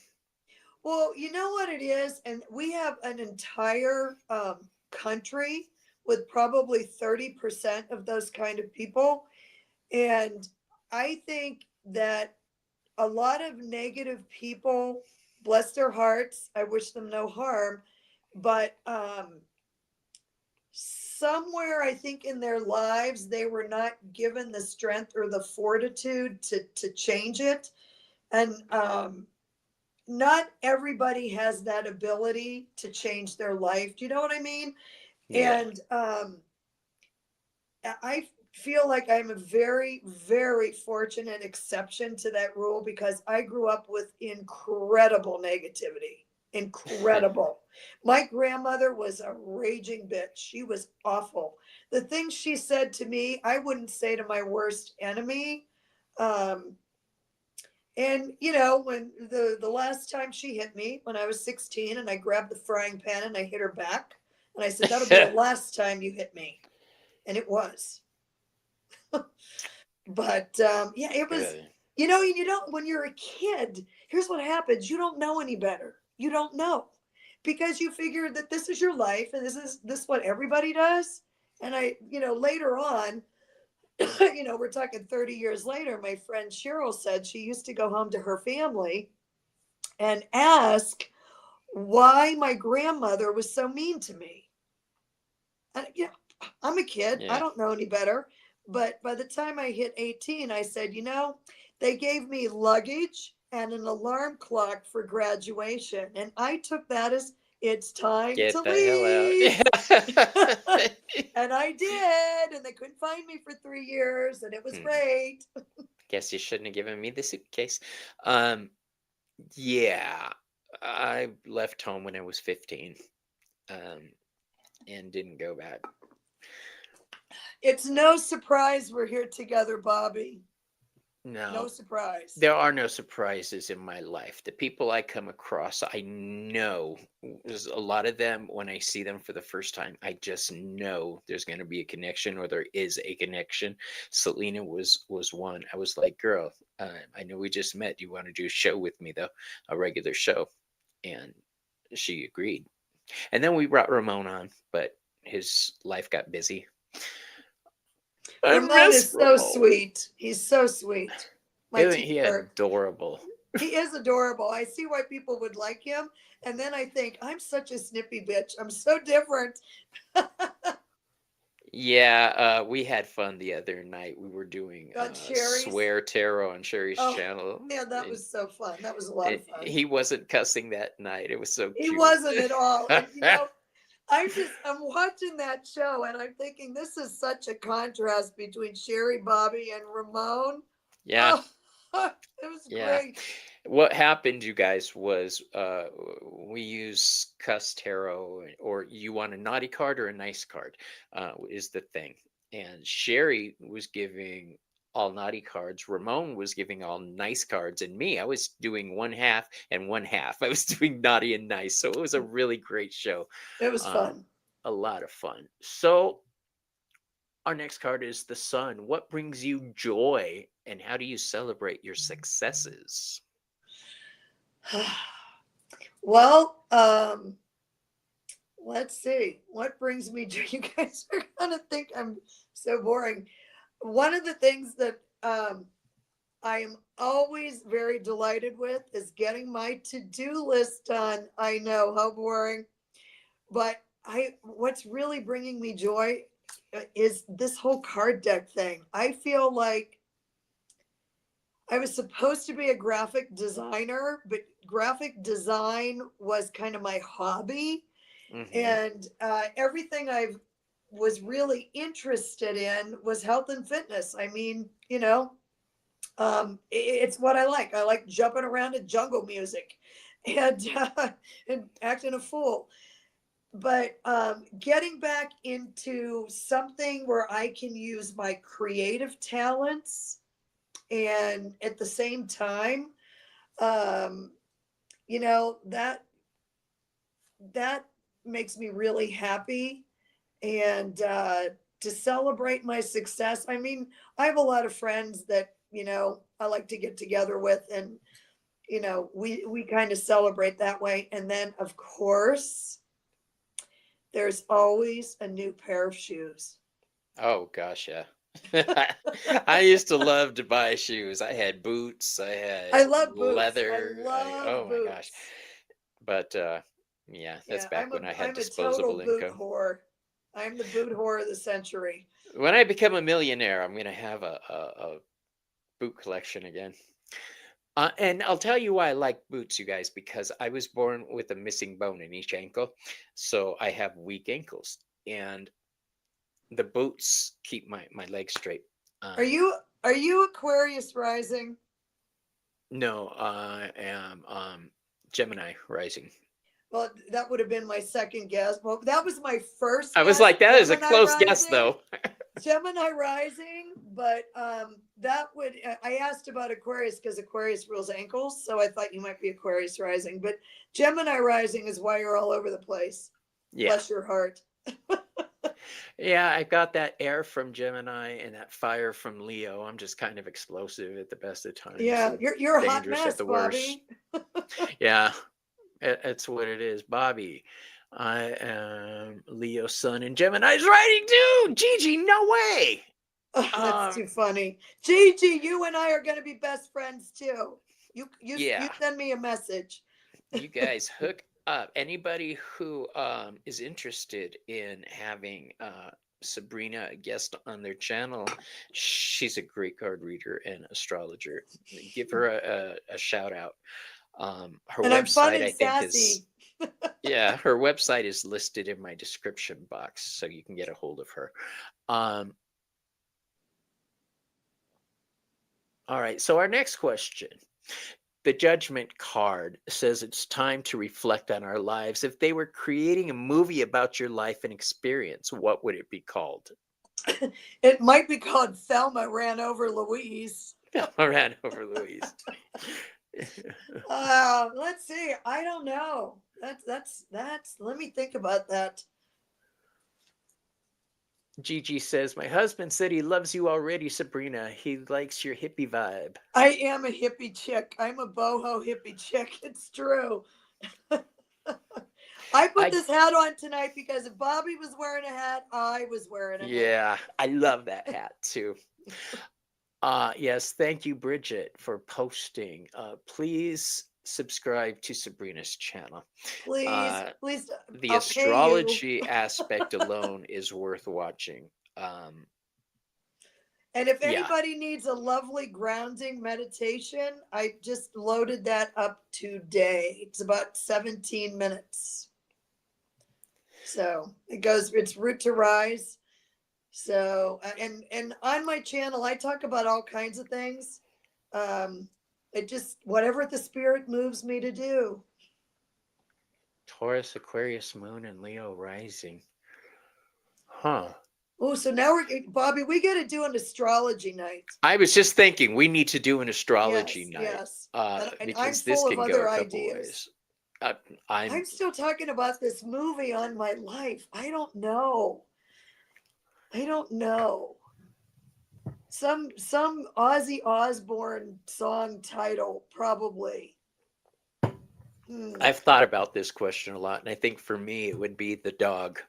Well, you know what it is, and we have an entire country with probably 30% of those kind of people, and I think that a lot of negative people, bless their hearts, I wish them no harm, but somewhere I think in their lives they were not given the strength or the fortitude to change it. And not everybody has that ability to change their life. Do you know what I mean? Yeah. And I feel like I'm a very, very fortunate exception to that rule because I grew up with incredible negativity. Incredible. My grandmother was a raging bitch. She was awful. The things she said to me, I wouldn't say to my worst enemy. Um, and when the last time she hit me when I was 16, and I grabbed the frying pan and I hit her back, and I said, "That'll be the last time you hit me," and it was. But yeah, it was. Good. You don't when you're a kid. Here's what happens: you don't know any better. You don't know because you figure that this is your life and this what everybody does. And later on, we're talking 30 years later. My friend Cheryl said she used to go home to her family and ask why my grandmother was so mean to me. And I'm a kid. I Yeah. don't know any better. But by the time I hit 18, I said, they gave me luggage and an alarm clock for graduation. And I took that as it's time to Get the hell out. leave. And I did. And they couldn't find me for 3 years. And it was Hmm. great. Guess you shouldn't have given me the suitcase. Um, yeah, I left home when I was 15, um, and didn't go back. It's no surprise we're here together, Bobby. No No, surprise. there are no surprises in my life. The people I come across, I know there's a lot of them. When I see them for the first time, I just know there's going to be a connection, or there is a connection. Selena was one. I was like, girl, I know we just met. You want to do a show with me, though, a regular show? And she agreed. And then we brought Ramon on, but his life got busy. I Ramon miss is so Ramon. sweet. He's so sweet. My Isn't he teacher. adorable? He is adorable. I see why people would like him. And then I think, I'm such a snippy bitch. I'm so different. Yeah, we had fun the other night. We were doing On Sherry's. Swear Tarot on Sherry's Oh, channel. man, that And, was so fun. That was a lot of fun. he wasn't cussing that night. It was so He cute. wasn't at all. And I'm watching that show and I'm thinking this is such a contrast between Sherry, Bobby, and Ramon. Yeah, Oh, it was yeah. great. What happened, you guys, was we use cuss tarot, or you want a naughty card or a nice card, is the thing. And Sherry was giving all naughty cards. Ramon was giving all nice cards, and me, I was doing one half and one half. I was doing naughty and nice. So it was a really great show. It was Um, fun. a lot of fun. So our next card is the Sun. What brings you joy, and how do you celebrate your successes? Well, let's see. What brings me joy? You guys are gonna think I'm so boring. One of the things that I am always very delighted with is getting my to-do list done. I know, how boring, but what's really bringing me joy is this whole card deck thing. I feel like I was supposed to be a graphic designer, but graphic design was kind of my hobby. Hmm. And everything I was really interested in was health and fitness. I mean, it's what I like. I like jumping around to jungle music and and acting a fool. But getting back into something where I can use my creative talents and at the same time, um, that makes me really happy. And to celebrate my success, I mean, I have a lot of friends that I like to get together with, and we kind of celebrate that way. And then, of course, there's always a new pair of shoes. Oh gosh, yeah. I used to love to buy shoes. I had boots, I I had love boots. I leather. Oh love my gosh. boots. But yeah, that's Yeah, back when I had I'm a total disposable boot income. whore. I'm the boot whore of the century. When I become a millionaire, I'm gonna have a boot collection again. And I'll tell you why I like boots, you guys, because I was born with a missing bone in each ankle, so I have weak ankles, and the boots keep my legs straight. Are Um, you are you Aquarius rising? no, I am Gemini rising. Well, that would have been my second guess. Well, that was my first I was guess, like, that is a Gemini close guess, rising. though. Gemini rising, but that would I asked about Aquarius because Aquarius rules ankles, so I thought you might be Aquarius rising. But Gemini rising is why you're all over the place. Yeah, Bless your heart. yeah, I got that air from Gemini and that fire from Leo. I'm just kind of explosive at the best of times Yeah, and you're a hot dangerous at mess, the worst. Bobby. Yeah, it's what it is, Bobby. I am Leo sun and Gemini's writing too. Gigi, no way. Oh, that's Um, too funny. Gigi, you and I are going to be best friends too. You yeah, send me a message. you guys hook up. Anybody who is interested in having Sabrina a guest on their channel, she's a great card reader and astrologer. Give her a shout out. Her And I'm fun website, and I think, is, sassy. yeah, her website is listed in my description box, so you can get a hold of her. Um, all right, so our next question. The judgment card says it's time to reflect on our lives. If they were creating a movie about your life and experience, what would it be called? It might be called Thelma Ran Over Louise. I ran over Louise. Let's see. I don't know. That's. Let me think about that. Gigi says, my husband said he loves you already, Sabrina. He likes your hippie vibe. I am a hippie chick. I'm a boho hippie chick. It's true. I put I this hat on tonight because if Bobby was wearing a hat, I was wearing a hat. Yeah, I love that hat too. Yes, thank you, Bridget, for posting. Please subscribe to Sabrina's channel. Please, Uh, please, the I'll pay you. astrology aspect alone is worth watching. And if Yeah, anybody needs a lovely grounding meditation, I just loaded that up today. It's about 17 minutes. So it's root to rise. So, and on my channel, I talk about all kinds of things. It just, whatever the spirit moves me to do. Taurus, Aquarius, Moon, and Leo rising. Huh. Oh, so now Bobby, we got to do an astrology night. I was just thinking we need to do an astrology Yes, night. yes. And I'm Because this full of can go other a couple ideas. ways. I'm I'm still talking about this movie on my life. I don't know. Some Ozzy Osbourne song title, probably. I've thought about this question a lot, and I think for me it would be the dog.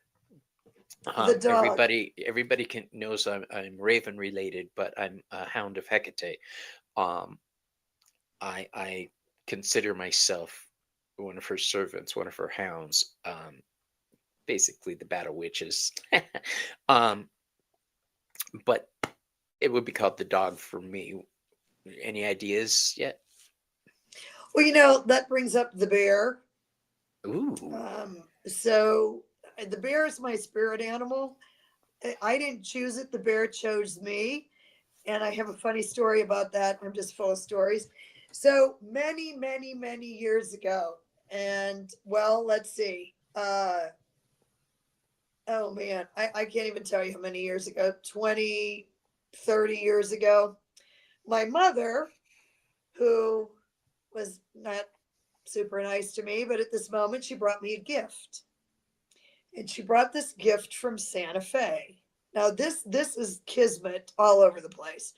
The dog. Everybody knows I'm Raven related, but I'm a Hound of Hecate. Um, I consider myself one of her servants, one of her hounds. Basically the battle witches. um, but it would be called the dog for me. Any ideas yet? Well, that brings up the bear. Ooh. So the bear is my spirit animal. I didn't choose it. The bear chose me. And I have a funny story about that. I'm just full of stories. So many, many, many years ago. And well, let's see. Oh man, I can't even tell you how many years ago, 20, 30 years ago. My mother, who was not super nice to me, but at this moment she brought me a gift. And she brought this gift from Santa Fe. Now this is kismet all over the place.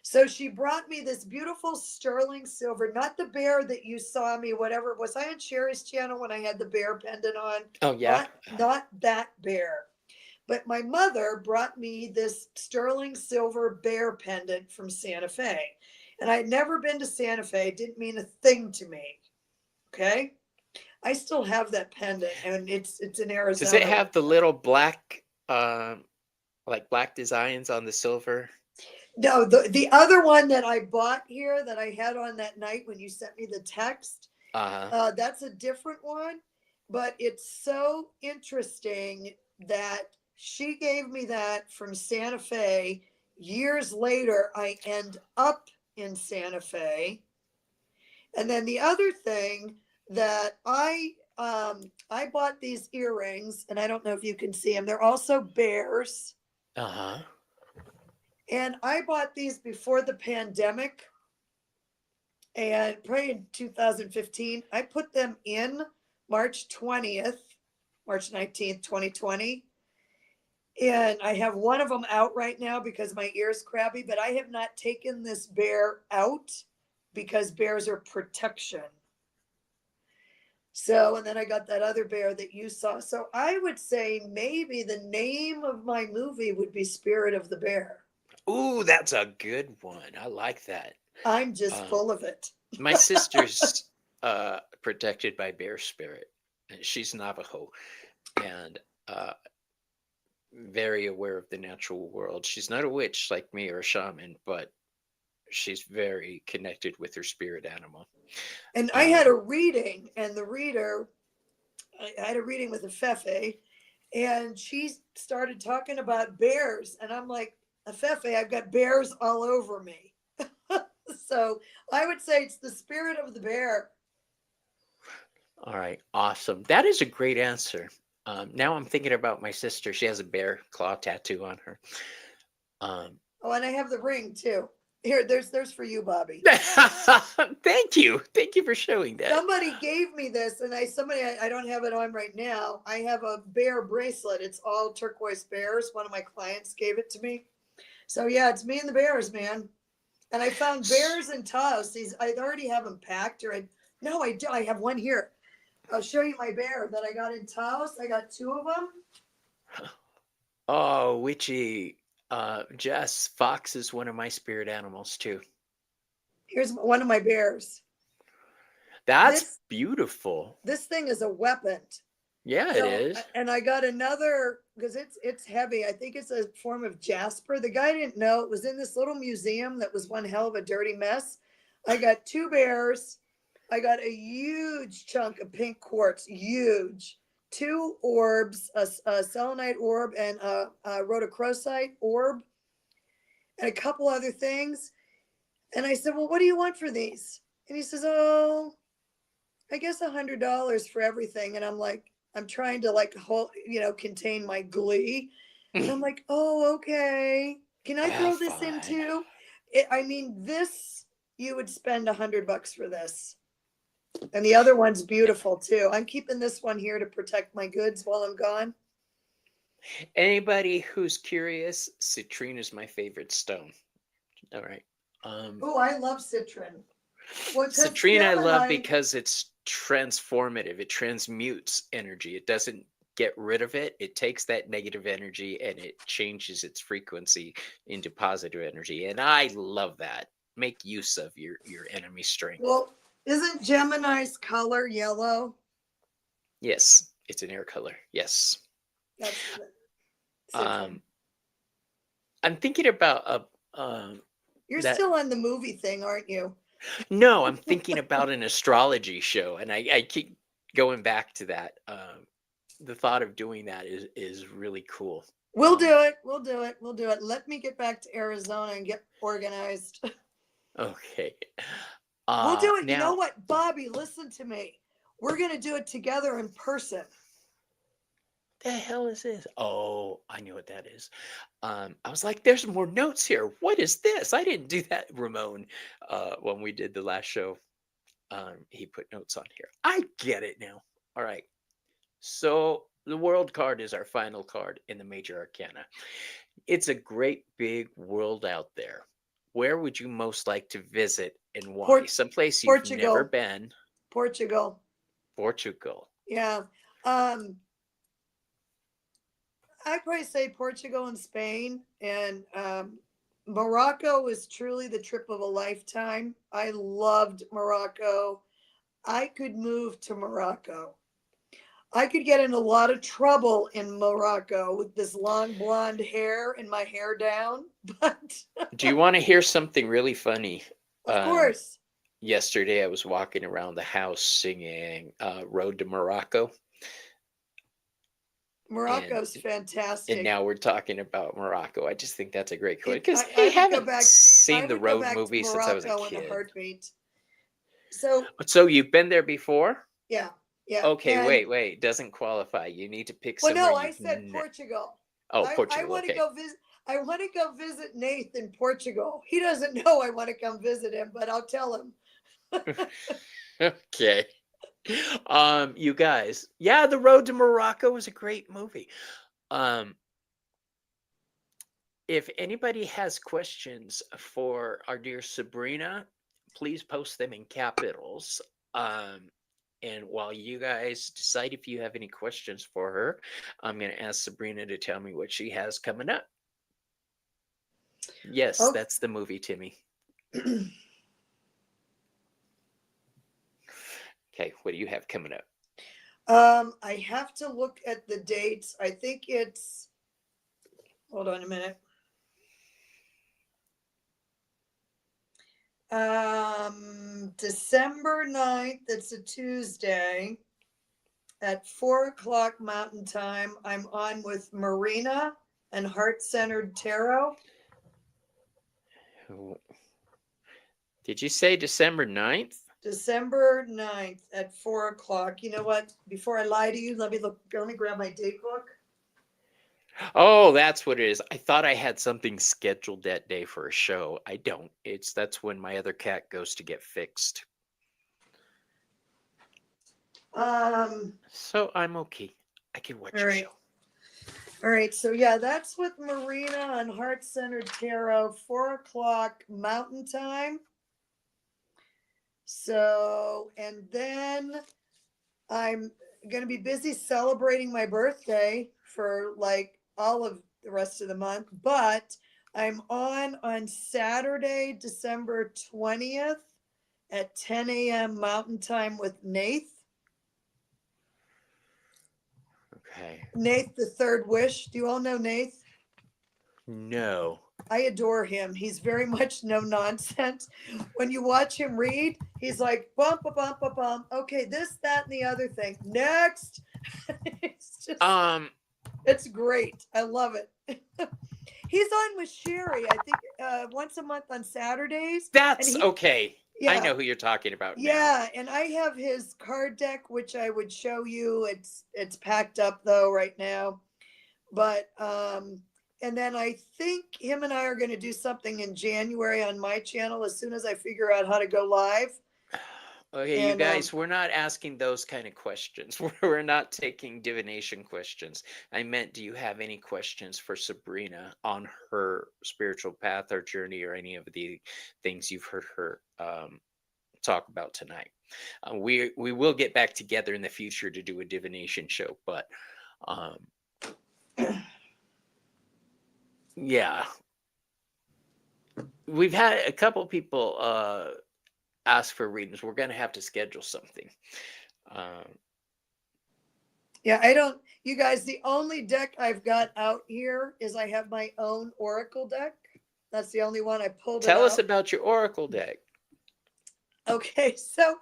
So she brought me this beautiful sterling silver, not the bear that you saw me, whatever. Was I on Sherry's channel when I had the bear pendant on? Oh yeah. Not that bear. But my mother brought me this sterling silver bear pendant from Santa Fe. And I'd never been to Santa Fe. It didn't mean a thing to me. Okay. I still have that pendant, and it's in Arizona. Does it have the little black, like black designs on the silver? No, the other one that I bought here that I had on that night when you sent me the text, that's a different one. But it's so interesting that she gave me that from Santa Fe. Years later, I end up in Santa Fe. And then the other thing that I bought these earrings, and I don't know if you can see them. They're also bears. And I bought these before the pandemic, and probably in 2015. I put them in March 19th, 2020. And I have one of them out right now because my ear's crabby, but I have not taken this bear out because bears are protection. So, and then I got that other bear that you saw. So I would say maybe the name of my movie would be Spirit of the Bear. Ooh, that's a good one. I like that. I'm just full of it. My sister's protected by bear spirit. She's Navajo and very aware of the natural world. She's not a witch like me or a shaman, but she's very connected with her spirit animal. And I had a reading, and I had a reading with a Fefe, and she started talking about bears, and I'm like, Fefe, I've got bears all over me. So I would say it's the spirit of the bear. All right, awesome. That is a great answer. Now I'm thinking about my sister. She has a bear claw tattoo on her. Oh, and I have the ring too. Here, there's for you, Bobby. Thank you for showing that. Somebody gave me this, and I don't have it on right now. I have a bear bracelet. It's all turquoise bears. One of my clients gave it to me. So yeah, it's me and the bears, man. And I found bears in Taos. I already have them packed, I do. I have one here. I'll show you my bear that I got in Taos. I got 2 of them. Oh, witchy. Jess, fox is one of my spirit animals too. Here's one of my bears. That's beautiful. This thing is a weapon. Yeah, it is. And I got another, because it's heavy. I think it's a form of jasper. The guy didn't know. It was in this little museum that was one hell of a dirty mess. I got 2 bears. I got a huge chunk of pink quartz, huge. 2 orbs, a selenite orb and a rhodochrosite orb, and a couple other things. And I said, well, what do you want for these? And he says, oh, I guess $100 for everything. And I'm like, I'm trying to like contain my glee. And I'm like, oh, okay. Can I throw this in too? I mean, this, you would spend $100 for this. And the other one's beautiful too. I'm keeping this one here to protect my goods while I'm gone. Anybody who's curious, citrine is my favorite stone. All right. Oh, I love citrine. Citrine I love because it's transformative. It transmutes energy. It doesn't get rid of it. It takes that negative energy and it changes its frequency into positive energy. And I love that. Make use of your enemy strength. Well, isn't Gemini's color yellow? Yes, it's an air color. Yes. That's I'm thinking about you're still on the movie thing, aren't you? No, I'm thinking about an astrology show, and I keep going back to that. The thought of doing that is really cool. We'll do it. We'll do it. We'll do it. Let me get back to Arizona and get organized. Okay. We'll do it. Now, you know what, Bobby? Listen to me. We're gonna do it together in person. The hell is this? Oh, I knew what that is. I was like, there's more notes here. What is this? I didn't do that, Ramon. When we did the last show, he put notes on here. I get it now. All right. So the world card is our final card in the major arcana. It's a great big world out there. Where would you most like to visit and why? Someplace you've never been. Portugal. Yeah. I'd probably say Portugal and Spain, and Morocco was truly the trip of a lifetime. I loved Morocco. I could move to Morocco. I could get in a lot of trouble in Morocco with this long blonde hair and my hair down. But do you want to hear something really funny? Of course. Yesterday I was walking around the house singing Road to Morocco. Morocco's fantastic. And now we're talking about Morocco. I just think that's a great quote because I haven't seen the Road movie since I was a kid. In a heartbeat. So you've been there before? Yeah. Yeah. Okay, wait. Doesn't qualify. You need to pick somewhere. Well, no, I said Portugal. Oh, Portugal. I want to go visit. I want to go visit Nathan in Portugal. He doesn't know I want to come visit him, but I'll tell him. Okay. You guys, yeah, The Road to Morocco was a great movie. If anybody has questions for our dear Sabrina, please post them in capitals. And while you guys decide if you have any questions for her, I'm going to ask Sabrina to tell me what she has coming up. Yes, that's the movie, Timmy. Okay, what do you have coming up? I have to look at the dates. I think it's, hold on a minute. December 9th, it's a Tuesday at 4:00 Mountain Time. I'm on with Marina and Heart-Centered Tarot. Did you say December 9th? December 9th at 4:00. You know what? Before I lie to you, let me grab my date book. Oh, that's what it is. I thought I had something scheduled that day for a show. I don't. That's when my other cat goes to get fixed. So I'm okay. I can watch your show. All right. So yeah, that's with Marina on Heart-Centered Tarot, 4:00 Mountain Time. So, and then I'm going to be busy celebrating my birthday for like all of the rest of the month, but I'm on Saturday, December 20th at 10 a.m. Mountain Time with Nath. Okay. Nath, the Third Wish. Do you all know Nath? No. I adore him. He's very much no nonsense. When you watch him read, he's like, bump, a bump, a bump. Okay, this, that, and the other thing. Next. It's just, it's great. I love it. He's on with Sherry, I think, once a month on Saturdays. That's okay. I know Yeah, who you're talking about now. yeah, and I have his card deck, which I would show you. It's packed up though right now. But and then I think him and I are going to do something in January on my channel as soon as I figure out how to go live. Okay, you And guys, we're not asking those kind of questions. We're not taking divination questions. I meant, do you have any questions for Sabrina on her spiritual path or journey or any of the things you've heard her talk about tonight? We will get back together in the future to do a divination show, but yeah, we've had a couple people ask for readings. We're going to have to schedule something. yeah, I don't, you guys, the only deck I've got out here is I have my own Oracle deck. That's the only one I pulled. Tell us about your Oracle deck. Okay, so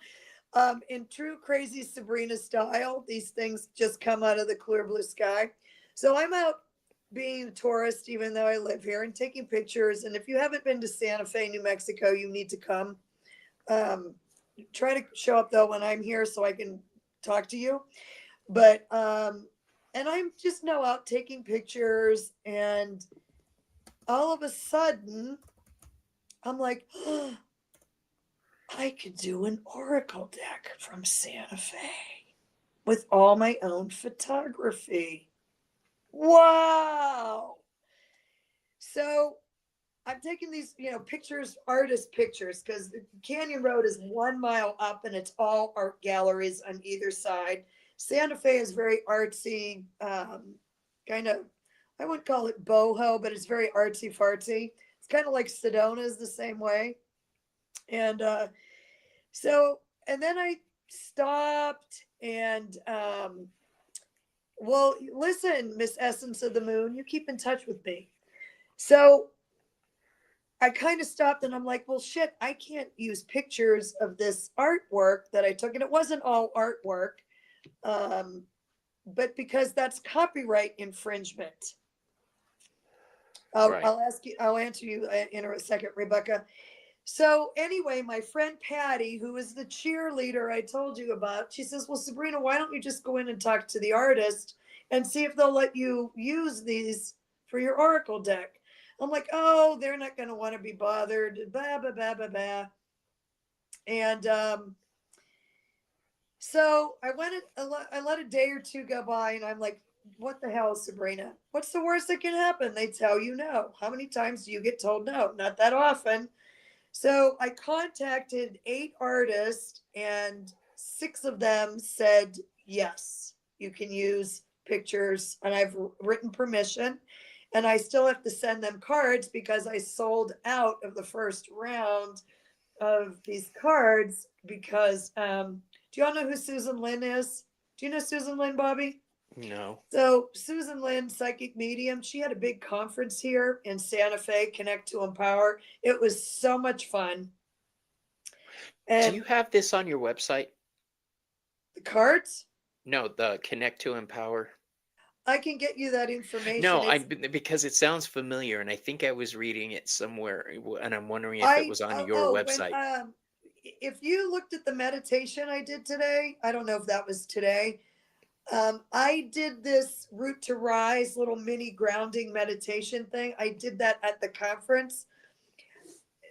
in true crazy Sabrina style, these things just come out of the clear blue sky. So I'm out being a tourist, even though I live here, and taking pictures. And if you haven't been to Santa Fe, New Mexico, you need to come. Try to show up though when I'm here so I can talk to you. But and I'm just now out taking pictures, and all of a sudden I'm like, oh, I could do an Oracle deck from Santa Fe with all my own photography. Wow. So I'm taking these, pictures, artist pictures, because Canyon Road is 1 mile up and it's all art galleries on either side. Santa Fe is very artsy, kind of, I wouldn't call it boho, but it's very artsy fartsy. It's kind of like Sedona is the same way. And and then I stopped and, well, listen, Miss Essence of the Moon, you keep in touch with me. So I kind of stopped and I'm like, well, shit, I can't use pictures of this artwork that I took. And it wasn't all artwork, but because that's copyright infringement. Right. I'll answer you in a second, Rebecca. So anyway, my friend Patty, who is the cheerleader I told you about, she says, well, Sabrina, why don't you just go in and talk to the artist and see if they'll let you use these for your Oracle deck? I'm like, oh, they're not going to want to be bothered, blah, blah, blah, blah, blah. And so I let a day or two go by, and I'm like, what the hell, Sabrina? What's the worst that can happen? They tell you no. How many times do you get told no? Not that often. So I contacted 8 artists, and 6 of them said, yes, you can use pictures, and I've written permission. And I still have to send them cards because I sold out of the first round of these cards because, do you all know who Susan Lynn is? Do you know Susan Lynn, Bobby? No. So Susan Lynn, psychic medium, she had a big conference here in Santa Fe, Connect to Empower. It was so much fun. And do you have this on your website? the cards? No, the Connect to Empower. I can get you that information. No, because it sounds familiar, and I think I was reading it somewhere, and I'm wondering if it was on your website. If you looked at the meditation I did today, I don't know if that was today. I did this Root to Rise little mini grounding meditation thing. I did that at the conference.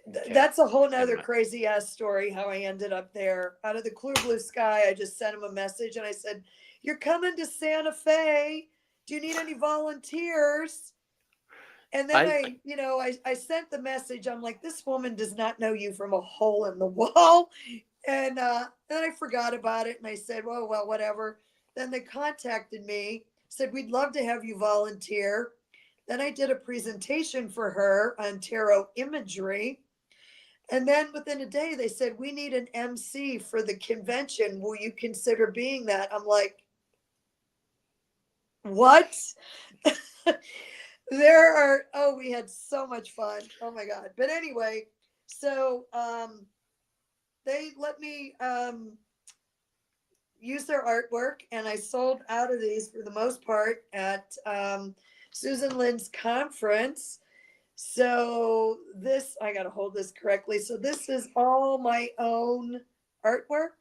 Okay. That's a whole nother crazy ass story how I ended up there. Out of the clear blue sky, I just sent him a message and I said, you're coming to Santa Fe. Do you need any volunteers? And then I sent the message. I'm like, this woman does not know you from a hole in the wall. And then I forgot about it and I said, well, whatever. Then they contacted me, said, we'd love to have you volunteer. Then I did a presentation for her on tarot imagery. And then within a day, they said, we need an MC for the convention. Will you consider being that? I'm like, what? We had so much fun. Oh my God. But anyway, so they let me use their artwork, and I sold out of these for the most part at Susan Lynn's conference. So this, I got to hold this correctly. So this is all my own artwork.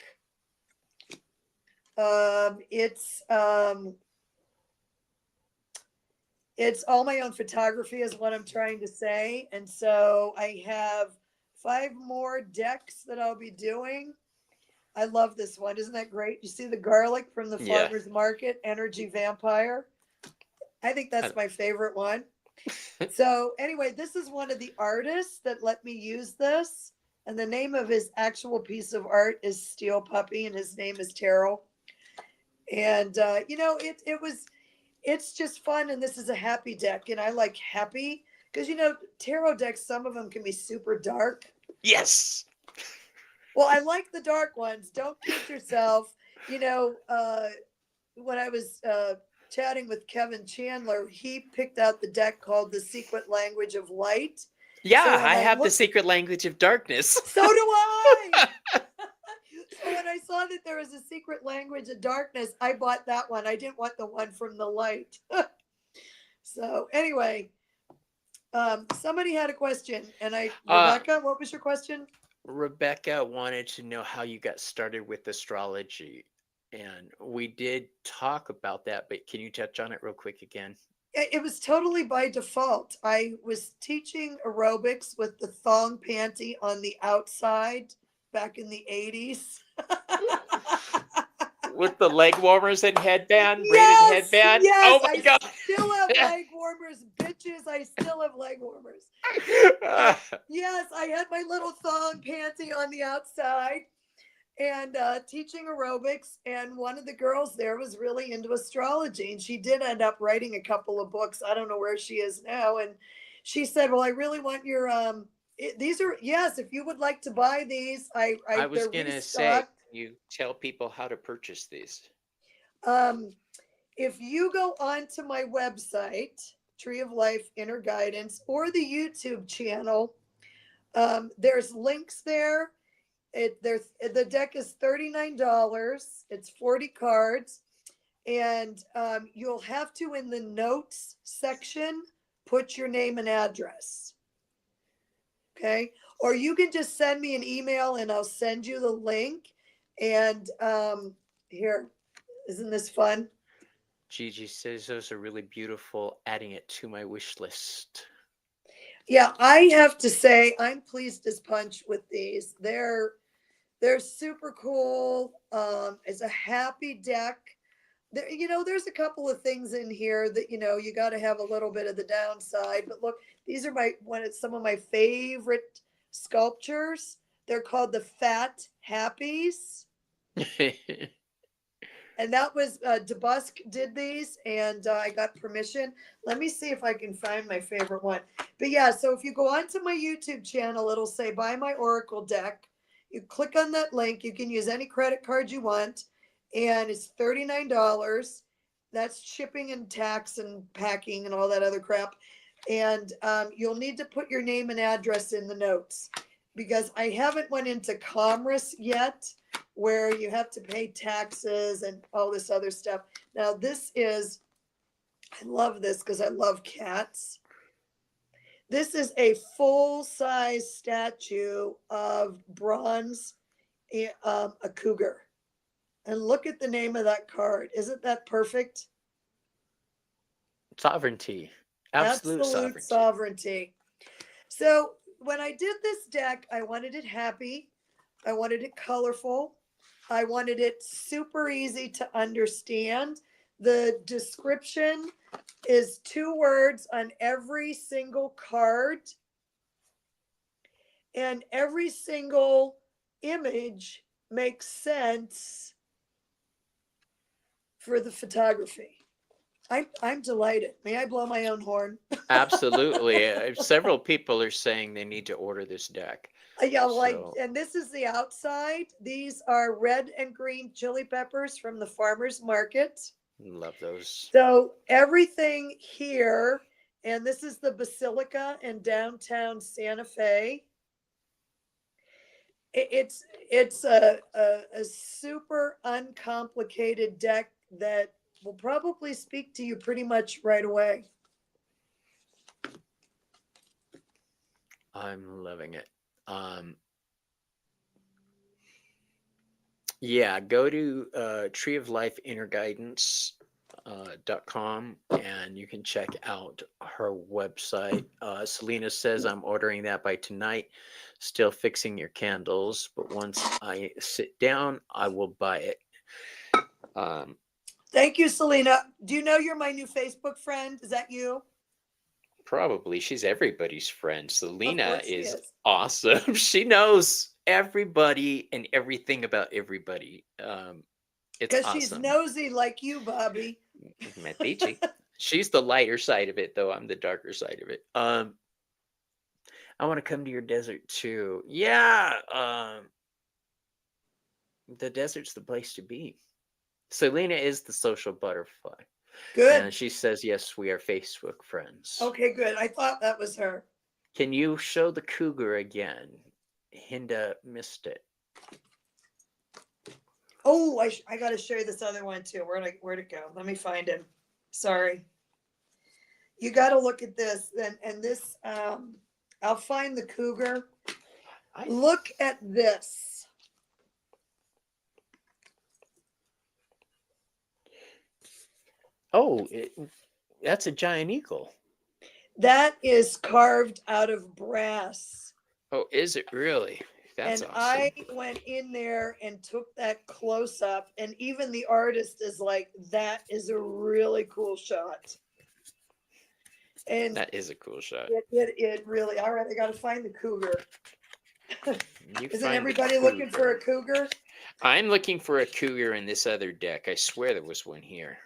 It's all my own photography is what I'm trying to say. And so I have 5 more decks that I'll be doing. I love this one. Isn't that great? You see the garlic from the Yeah. farmer's market, energy vampire. I think that's I- my favorite one. So anyway, this is one of the artists that let me use this. And the name of his actual piece of art is Steel Puppy, and his name is Terrell. And it's just fun. And this is a happy deck. And I like happy because tarot decks, some of them can be super dark. Yes. Well, I like the dark ones. Don't kid yourself. When I was chatting with Kevin Chandler, he picked out the deck called The Secret Language of Light. Yeah, So when I have the looked- secret language of darkness. So do I. So when I saw that there was a secret language of darkness, I bought that one. I didn't want the one from the light. So anyway, somebody had a question, and Rebecca, what was your question? Rebecca wanted to know how you got started with astrology. And we did talk about that, but can you touch on it real quick again? It was totally by default. I was teaching aerobics with the thong panty on the outside back in the 80s. With the leg warmers and headband, braided Yes, headband. yes, Oh my I God. still have leg warmers, bitches. I still have leg warmers. Yes, I had my little thong panty on the outside and teaching aerobics. And one of the girls there was really into astrology. And she did end up writing a couple of books. I don't know where she is now. And she said, well, I really want your, these are, yes, if you would like to buy these, I was they're going to say, restocked. you tell people how to purchase these. If you go onto my website, Tree of Life Inner Guidance, or the YouTube channel, there's links there. The deck is $39. It's 40 cards, and you'll have to, in the notes section, put your name and address. Okay, or you can just send me an email and I'll send you the link. And here, isn't this fun? Gigi says those are really beautiful. Adding it to my wish list. Yeah, I have to say I'm pleased as punch with these. They're super cool. It's a happy deck. There's a couple of things in here that you got to have a little bit of the downside. But look, these are some of my favorite sculptures. They're called the Fat Happies. And that was DeBusk did these, and I got permission. Let me see if I can find my favorite one. But yeah, so if you go onto my YouTube channel, it'll say buy my Oracle deck. You click on that link. You can use any credit card you want, and it's $39. That's shipping and tax and packing and all that other crap. And you'll need to put your name and address in the notes, because I haven't went into Commerce yet, where you have to pay taxes and all this other stuff. Now I love this because I love cats. This is a full-size statue of bronze, a cougar. And look at the name of that card. Isn't that perfect? Sovereignty. Absolute sovereignty. So when I did this deck, I wanted it happy. I wanted it colorful. I wanted it super easy to understand. The description is 2 words on every single card. And every single image makes sense for the photography. I'm delighted. May I blow my own horn? Absolutely. Several people are saying they need to order this deck. Yeah, So and this is the outside. These are red and green chili peppers from the farmer's market. love those. So everything here, and this is the Basilica in downtown Santa Fe. It's a super uncomplicated deck that will probably speak to you pretty much right away. I'm loving it. Yeah, go to treeoflifeinnerguidance.com and you can check out her website. Selena says, I'm ordering that by tonight. Still fixing your candles, but once I sit down, I will buy it. Thank you, Selena. Do you know you're my new Facebook friend? Is that you? Probably. She's everybody's friend. Selena is is awesome. She knows everybody and everything about everybody. It's because awesome. she's nosy like you, Bobby. Medici. She's the lighter side of it, though. I'm the darker side of it. I want to come to your desert too. Yeah. The desert's the place to be. Selena is the social butterfly. Good. And she says, yes, we are Facebook friends. Okay, good. I thought that was her. Can you show the cougar again? Hinda missed it. Oh, I got to show you this other one too. Where'd it go? Let me find him. Sorry. You got to look at this. And this, I'll find the cougar. Look at this. Oh, that's a giant eagle. That is carved out of brass. Oh, is it really? That's and awesome. I went in there and took that close up, and even the artist is like, that is a really cool shot. And that is a cool shot. It really, all right, I got to find the cougar. Isn't everybody cougar. looking for a cougar? I'm looking for a cougar in this other deck. I swear there was one here.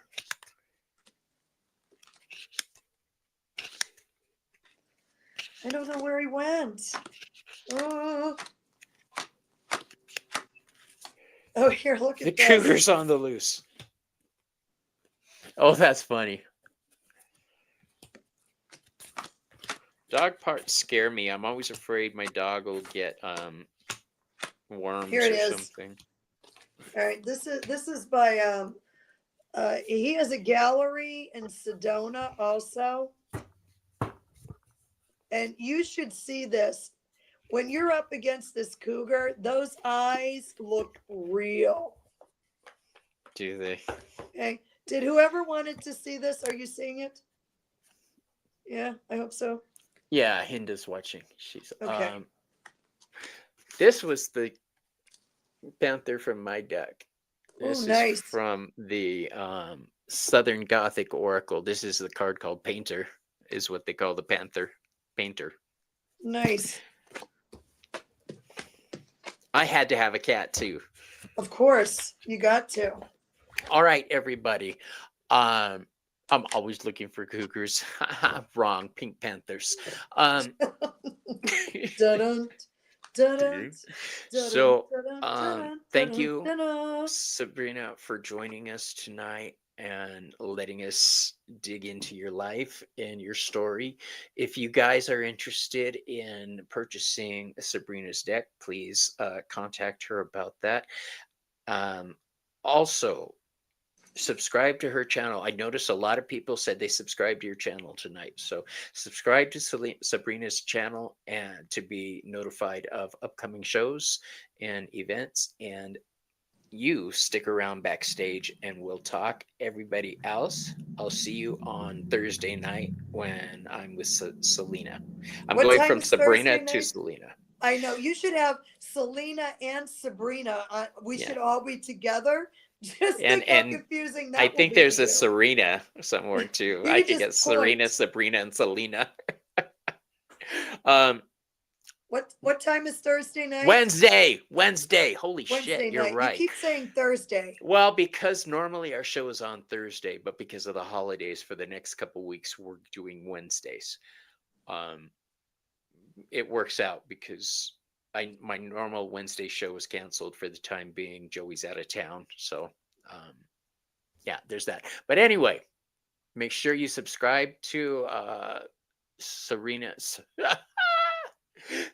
I don't know where he went. Oh, here, look at the this. cougar's on the loose. Oh, that's funny. Dog parts scare me. I'm always afraid my dog will get worms Here it or is. something. All right, this is by he has a gallery in Sedona also. And you should see this. When you're up against this cougar, those eyes look real. Do they? Okay. Did whoever wanted to see this, are you seeing it? Yeah, I hope so. Yeah, Hinda's watching. She's okay. This was the panther from my deck. This nice. is from the Southern Gothic Oracle. This is the card called Painter, is what they call the panther. Painter. Nice. I had to have a cat too. Of course, you got to. All right, everybody. I'm always looking for cougars. Wrong, pink panthers. So, thank you, Sabrina, for joining us tonight and letting us dig into your life and your story. If you guys are interested in purchasing Sabrina's deck, please contact her about that. Also, subscribe to her channel. I noticed a lot of people said they subscribed to your channel tonight. So subscribe to Sabrina's channel and to be notified of upcoming shows and events. And you stick around backstage and we'll talk. Everybody else, I'll see you on Thursday night when I'm with Selena. I'm going from Sabrina to Selena. I know. You should have Selena and Sabrina. We should all be together. Just think how confusing that I think there's a Serena somewhere too. I could get Serena, Sabrina, and Selena. Well, What time is Thursday night? Wednesday. Holy Wednesday shit, you're night. right. You keep saying Thursday. Well, because normally our show is on Thursday, but because of the holidays for the next couple weeks, we're doing Wednesdays. It works out because my normal Wednesday show was canceled for the time being. Joey's out of town, so yeah, there's that. But anyway, make sure you subscribe to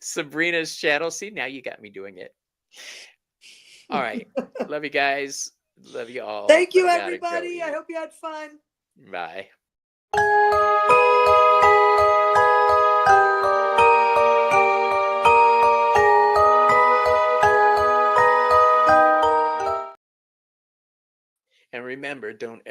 Sabrina's channel. See, now you got me doing it. All right. Love you guys. Love you all. Thank you, But I gotta go everybody. I eat. hope you had fun. Bye. And remember, don't